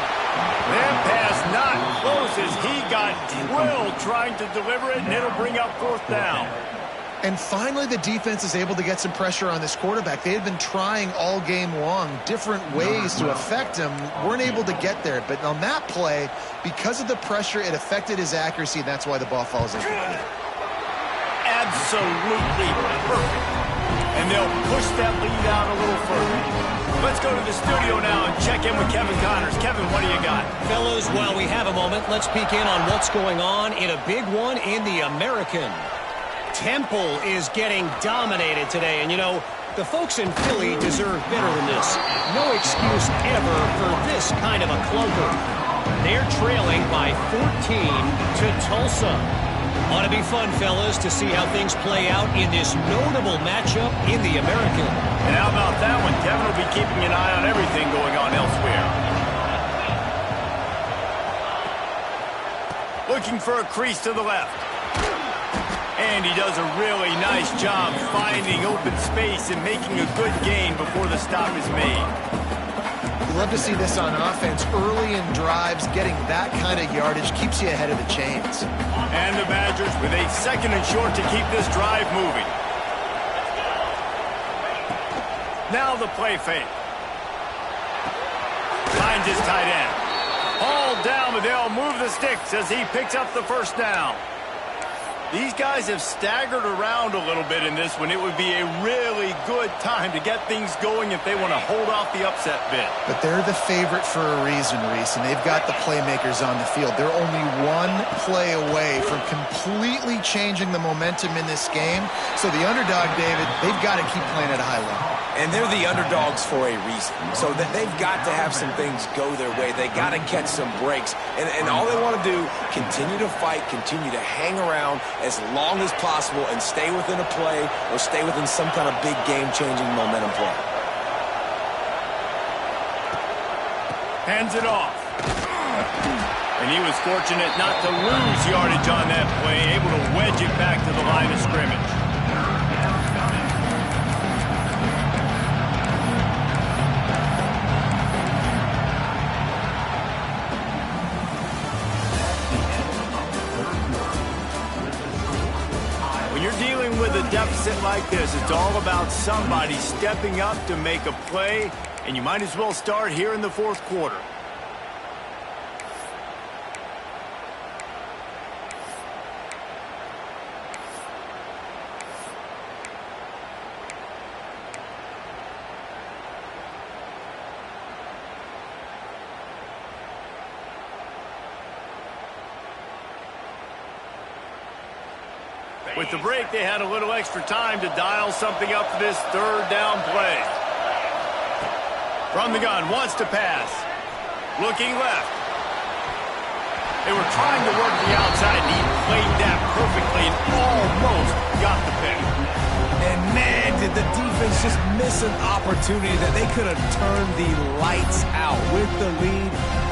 That pass not close as he got drilled trying to deliver it, and it'll bring up fourth down. And finally, the defense is able to get some pressure on this quarterback. They had been trying all game long different ways to affect him. Weren't able to get there. But on that play, because of the pressure, it affected his accuracy, and that's why the ball falls in. Absolutely perfect. And they'll push that lead out a little further. Let's go to the studio now and check in with Kevin Connors. Kevin, what do you got? Fellas, while we have a moment, let's peek in on what's going on in a big one in the American. Temple is getting dominated today. And, the folks in Philly deserve better than this. No excuse ever for this kind of a clunker. They're trailing by 14 to Tulsa. Ought to be fun, fellas, to see how things play out in this notable matchup in the American. And how about that one? Kevin will be keeping an eye on everything going on elsewhere. Looking for a crease to the left. He does a really nice job finding open space and making a good gain before the stop is made. You love to see this on offense. Early in drives, getting that kind of yardage keeps you ahead of the chains. And the Badgers with a 2nd and short to keep this drive moving. Now the play fake. Finds his tight end. Hauled down, but they'll move the sticks as he picks up the first down. These guys have staggered around a little bit in this one. It would be a really good time to get things going if they want to hold off the upset bid. But they're the favorite for a reason, Reese, and they've got the playmakers on the field. They're only one play away from completely changing the momentum in this game. So the underdog, David, they've got to keep playing at a high level. And they're the underdogs for a reason. So that they've got to have some things go their way. They got to catch some breaks. And all they want to do, continue to fight, continue to hang around as long as possible and stay within a play or stay within some kind of big game-changing momentum play. Hands it off. And he was fortunate not to lose yardage on that play, able to wedge it back to the line of scrimmage. Dealing with a deficit like this, it's all about somebody stepping up to make a play, and you might as well start here in the 4th quarter. With the break, they had a little extra time to dial something up for this 3rd down play. From the gun, wants to pass. Looking left. They were trying to work the outside, and he played that perfectly and almost got the pick. And man, did the defense just miss an opportunity that they could have turned the lights out with the lead,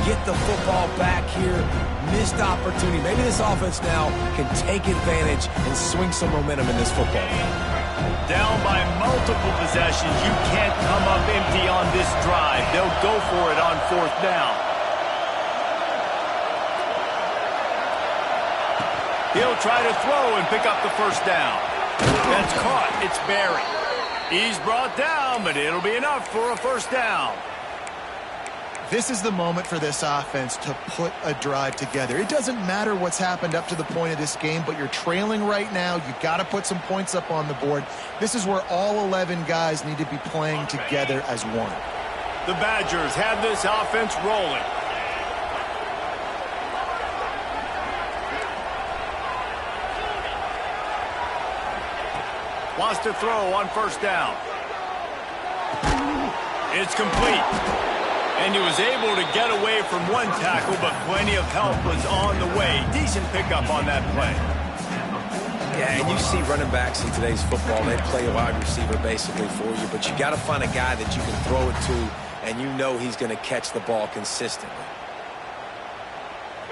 get the football back here. Missed opportunity. Maybe this offense now can take advantage and swing some momentum in this football game. Down by multiple possessions, you can't come up empty on this drive. They'll go for it on 4th down. He'll try to throw and pick up the first down. That's caught. It's Barry. He's brought down, but it'll be enough for a first down. This is the moment for this offense to put a drive together. It doesn't matter what's happened up to the point of this game, but you're trailing right now. You've got to put some points up on the board. This is where all 11 guys need to be playing together as one. The Badgers have this offense rolling. Wants to throw on 1st down. It's complete. And he was able to get away from one tackle, but plenty of help was on the way. Decent pickup on that play. Yeah, and you see running backs in today's football, they play a wide receiver basically for you, but you got to find a guy that you can throw it to, and you know he's going to catch the ball consistently.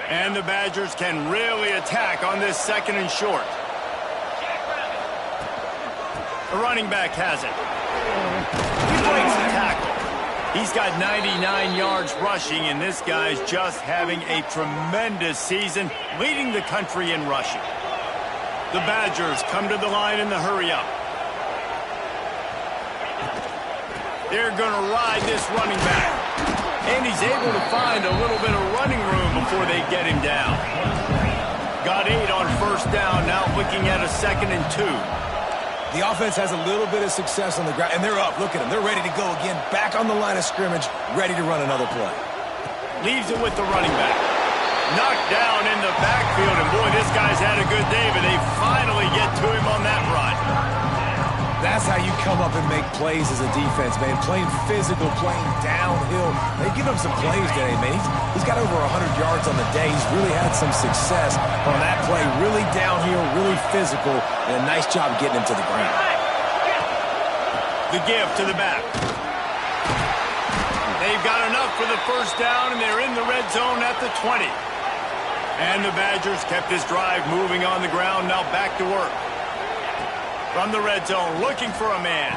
And the Badgers can really attack on this 2nd and short. The running back has it. He breaks the tackle. He's got 99 yards rushing, and this guy's just having a tremendous season, leading the country in rushing. The Badgers come to the line in the hurry-up. They're going to ride this running back. And he's able to find a little bit of running room before they get him down. Got 8 on 1st down, now looking at a 2nd and 2. The offense has a little bit of success on the ground, and they're up. Look at them. They're ready to go again, back on the line of scrimmage, ready to run another play. Leaves it with the running back. Knocked down in the backfield, and boy, this guy's had a good day, but they finally get to him on that run. That's how you come up and make plays as a defense, man. Playing physical, playing downhill. They've given him some plays today, man. He's got over 100 yards on the day. He's really had some success on that play. Really downhill, really physical, and a nice job getting him to the ground. The give to the back. They've got enough for the first down, and they're in the red zone at the 20. And the Badgers kept this drive moving on the ground, now back to work. From the red zone, looking for a man.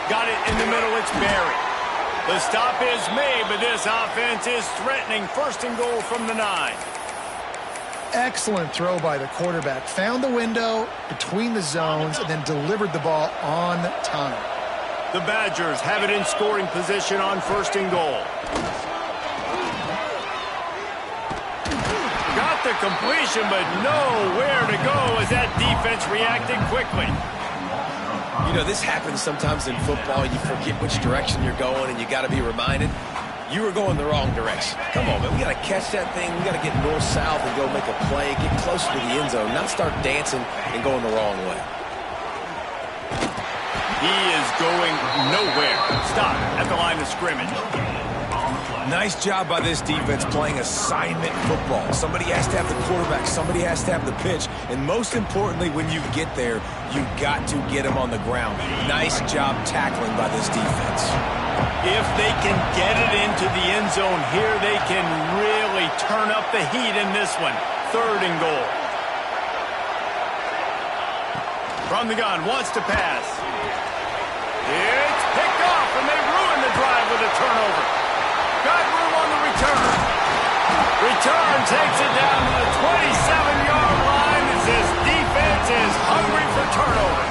Got it in the middle, it's Barry. The stop is made, but this offense is threatening. First and goal from the 9. Excellent throw by the quarterback. Found the window between the zones and then delivered the ball on time. The Badgers have it in scoring position on first and goal. Got the completion, but nowhere to go as that defense reacted quickly. You know, this happens sometimes in football. You forget which direction you're going, and you got to be reminded. You were going the wrong direction. Come on, man. We got to catch that thing. We got to get north-south and go make a play, get closer to the end zone, not start dancing and going the wrong way. He is going nowhere. Stop at the line of scrimmage. Nice job by this defense playing assignment football. Somebody has to have the quarterback. Somebody has to have the pitch. And most importantly, when you get there, you got to get him on the ground. Nice job tackling by this defense. If they can get it into the end zone here, they can really turn up the heat in this one. Third and goal. From the gun, wants to pass. It's picked off, and they ruin the drive with a turnover. Got room on the return. Return takes it down to the 27-yard line as this defense is hungry for turnover.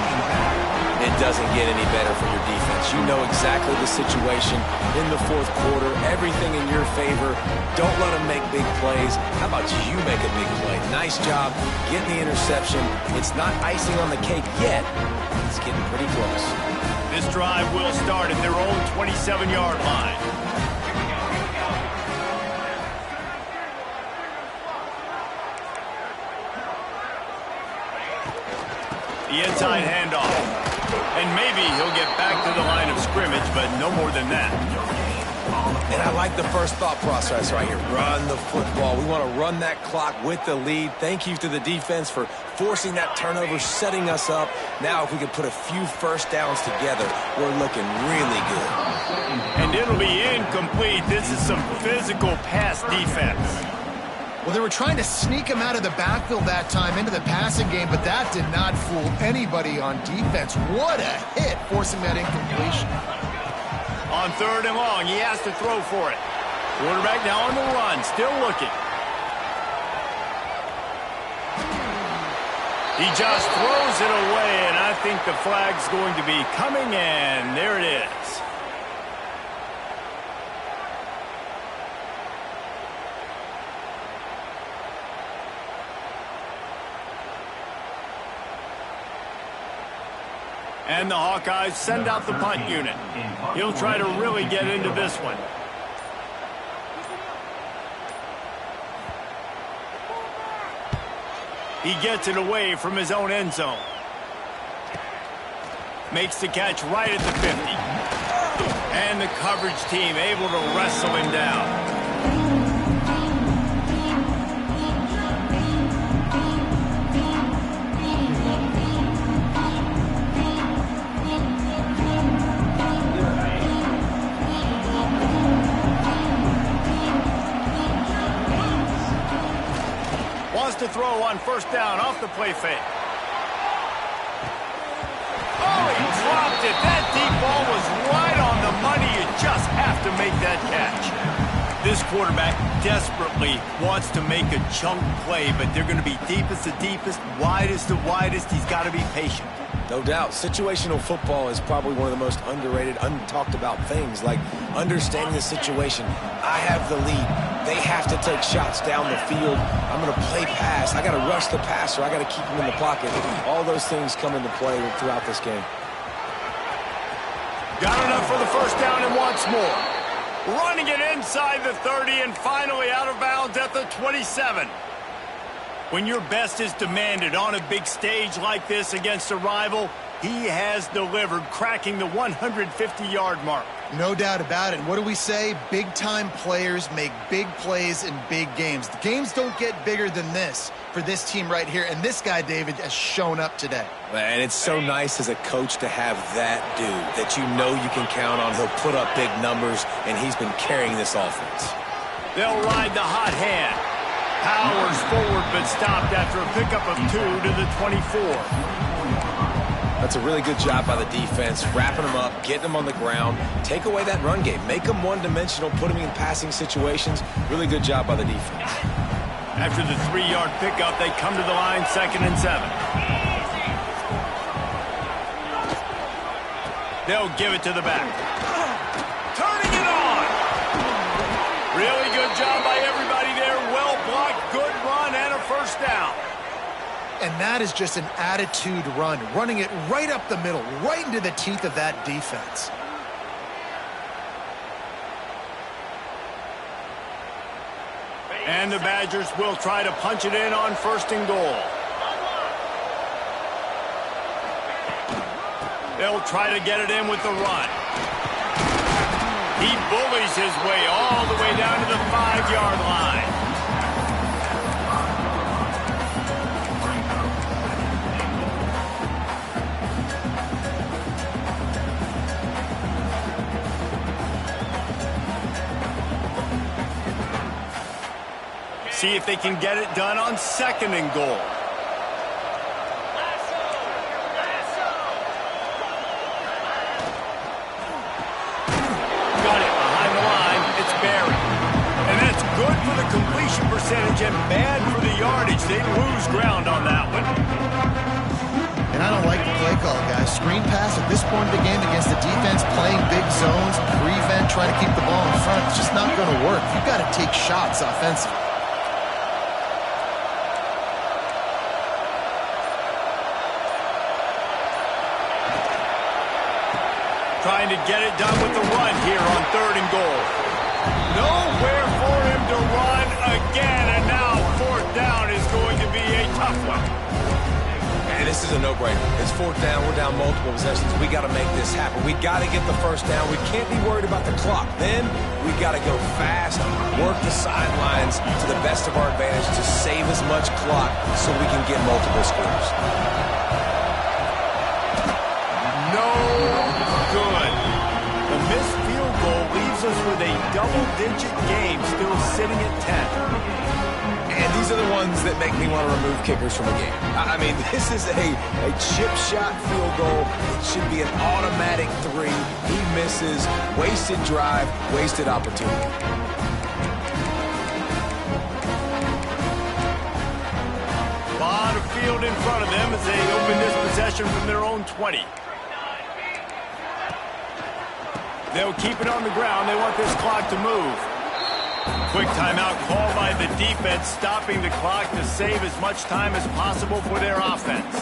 It doesn't get any better for your defense. You know exactly the situation in the fourth quarter. Everything in your favor. Don't let them make big plays. How about you make a big play? Nice job getting the interception. It's not icing on the cake yet. It's getting pretty close. This drive will start at their own 27-yard line. The inside handoff. And maybe he'll get back to the line of scrimmage, but no more than that. And I like the first thought process right here. Run the football. We want to run that clock with the lead. Thank you to the defense for forcing that turnover, setting us up. Now if we could put a few first downs together, we're looking really good. And it'll be incomplete. This is some physical pass defense. Well, they were trying to sneak him out of the backfield that time into the passing game, but that did not fool anybody on defense. What a hit, forcing that incompletion. On third and long, he has to throw for it. Quarterback now on the run, still looking. He just throws it away, and I think the flag's going to be coming in. There it is. And the Hawkeyes send out the punt unit. He'll try to really get into this one. He gets it away from his own end zone. Makes the catch right at the 50. And the coverage team able to wrestle him down. To throw on first down off the play fake. Oh, he dropped it. That deep ball was right on the money. You just have to make that catch. This quarterback desperately wants to make a chunk play, but they're going to be deepest to deepest, widest to widest. He's got to be patient. No doubt. Situational football is probably one of the most underrated, untalked about things, like understanding the situation. I have the lead. They have to take shots down the field. I'm going to play pass. I got to rush the passer. I got to keep him in the pocket. All those things come into play throughout this game. Got enough for the first down and once more. Running it inside the 30 and finally out of bounds at the 27. When your best is demanded on a big stage like this against a rival, he has delivered, cracking the 150-yard mark. No doubt about it. What do we say? Big-time players make big plays in big games. The games don't get bigger than this for this team right here, and this guy, David, has shown up today. And it's so nice as a coach to have that dude that you know you can count on. He'll put up big numbers, and he's been carrying this offense. They'll ride the hot hand. Powers forward, but stopped after a pickup of 2 to the 24. That's a really good job by the defense, wrapping them up, getting them on the ground, take away that run game, make them one-dimensional, put them in passing situations. Really good job by the defense. After the 3-yard pickup, they come to the line 2nd and 7. They'll give it to the back. Turning it on. Really good job by everybody there. Well blocked, good run, and a first down. And that is just an attitude run, running it right up the middle, right into the teeth of that defense. And the Badgers will try to punch it in on 1st and goal. They'll try to get it in with the run. He bullies his way all the way down to the 5-yard line. See if they can get it done on 2nd and goal. Got it behind the line. It's Barry. And that's good for the completion percentage and bad for the yardage. They lose ground on that one. And I don't like the play call, guys. Screen pass at this point of the game against the defense, playing big zones, prevent, trying to keep the ball in front. It's just not going to work. You've got to take shots offensively. Trying to get it done with the run here on 3rd and goal. Nowhere for him to run again, and now 4th down is going to be a tough one. And this is a no-brainer. It's 4th down. We're down multiple possessions. We got to make this happen. We got to get the first down. We can't be worried about the clock. Then we got to go fast, work the sidelines to the best of our advantage to save as much clock so we can get multiple scores. No good. The missed field goal leaves us with a double-digit game still sitting at 10. And these are the ones that make me want to remove kickers from a game. I mean, this is a chip shot field goal. It should be an automatic 3. He misses. Wasted drive, wasted opportunity. A lot of field in front of them as they open this possession from their own 20. They'll keep it on the ground. They want this clock to move. Quick timeout called by the defense, stopping the clock to save as much time as possible for their offense.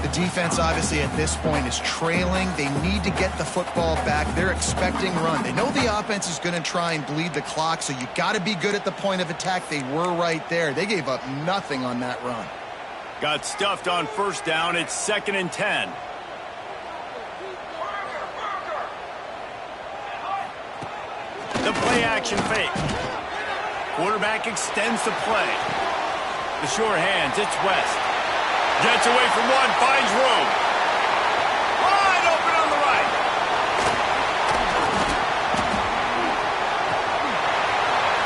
The defense, obviously, at this point is trailing. They need to get the football back. They're expecting run. They know the offense is going to try and bleed the clock, so you got to be good at the point of attack. They were right there. They gave up nothing on that run. Got stuffed on 1st down. It's 2nd and 10. The play-action fake. Quarterback extends the play. The sure hands, it's West. Gets away from one, finds room. Wide open on the right.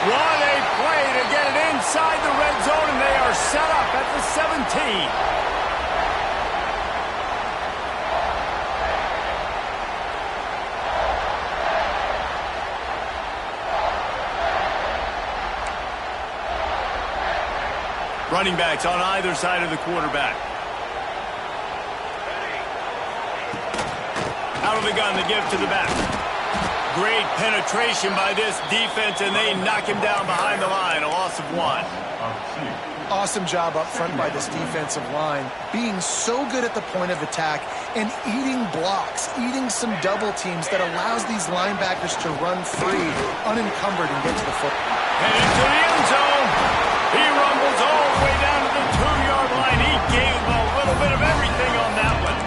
What a play to get it inside the red zone, and they are set up at the 17. Running backs on either side of the quarterback. Out of the gun, the give to the back. Great penetration by this defense, and they knock him down behind the line. A loss of 1. Awesome job up front by this defensive line, being so good at the point of attack and eating blocks, eating some double teams that allows these linebackers to run free, unencumbered, and get to the football. And into the end zone. He rumbles all the way down to the 2-yard line. He gave a little bit of everything on that one.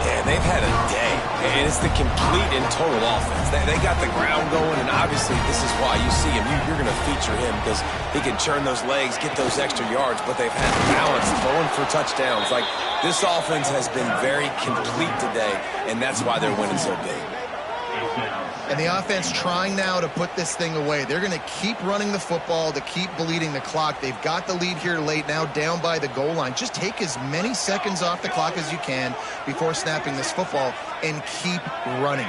Yeah, they've had a day. And it's the complete and total offense. They got the ground going, and obviously this is why you see him. You're going to feature him because he can churn those legs, get those extra yards, but they've had balance, throwing for touchdowns. Like, this offense has been very complete today, and that's why they're winning so big. And the offense trying now to put this thing away. They're going to keep running the football to keep bleeding the clock. They've got the lead here late, now down by the goal line. Just take as many seconds off the clock as you can before snapping this football and keep running.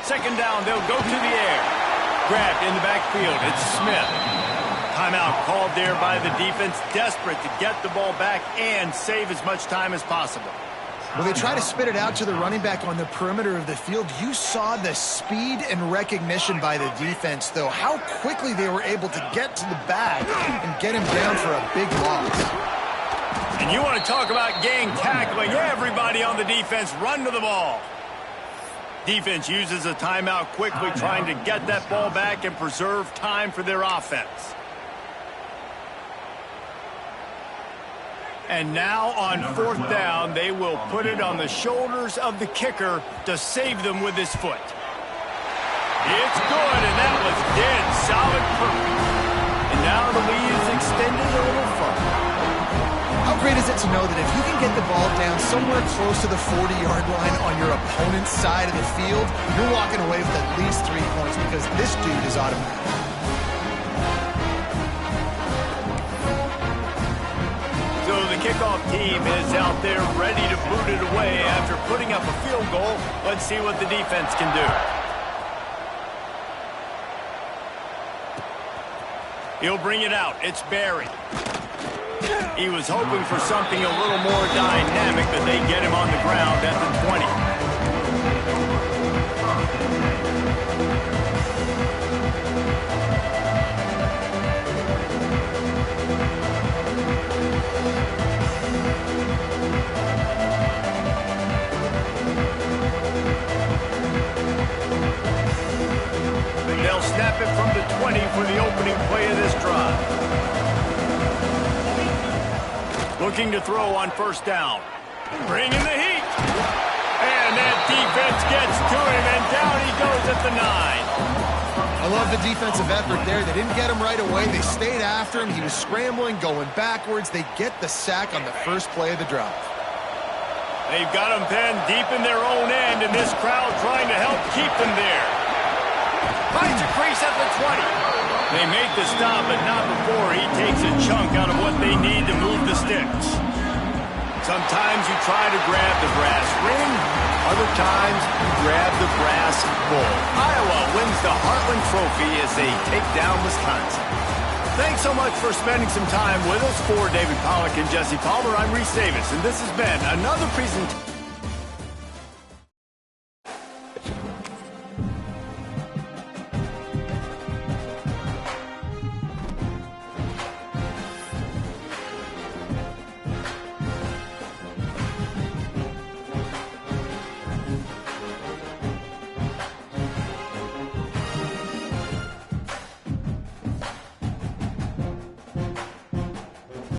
Second down, they'll go to the air. Grabbed in the backfield, it's Smith. Timeout called there by the defense, desperate to get the ball back and save as much time as possible. Well, they try to spit it out to the running back on the perimeter of the field. You saw the speed and recognition by the defense, though, how quickly they were able to get to the bag and get him down for a big loss. And you want to talk about gang tackling. Everybody on the defense run to the ball. Defense uses a timeout quickly, trying to get that ball back and preserve time for their offense. And now on fourth down, they will put it on the shoulders of the kicker to save them with his foot. It's good, and that was dead solid perfect. And now the lead is extended a little further. How great is it to know that if you can get the ball down somewhere close to the 40-yard line on your opponent's side of the field, you're walking away with at least 3 points because this dude is automatic. So the kickoff team is out there ready to boot it away after putting up a field goal. Let's see what the defense can do. He'll bring it out. It's Barry. He was hoping for something a little more dynamic, but they get him on the ground at the 20. They'll snap it from the 20 for the opening play of this drive. Looking to throw on first down. Bringing the heat. And that defense gets to him, and down he goes at the 9. I love the defensive effort there. They didn't get him right away. They stayed after him. He was scrambling, going backwards. They get the sack on the first play of the drive. They've got him pinned deep in their own end, and this crowd trying to help keep them there. Finds a crease at the 20. They make the stop, but not before he takes a chunk out of what they need to move the sticks. Sometimes you try to grab the brass ring. Other times you grab the brass bull. Iowa wins the Heartland Trophy as they take down Wisconsin. Thanks so much for spending some time with us. For David Pollack and Jesse Palmer, I'm Reese Davis, and this has been another presentation.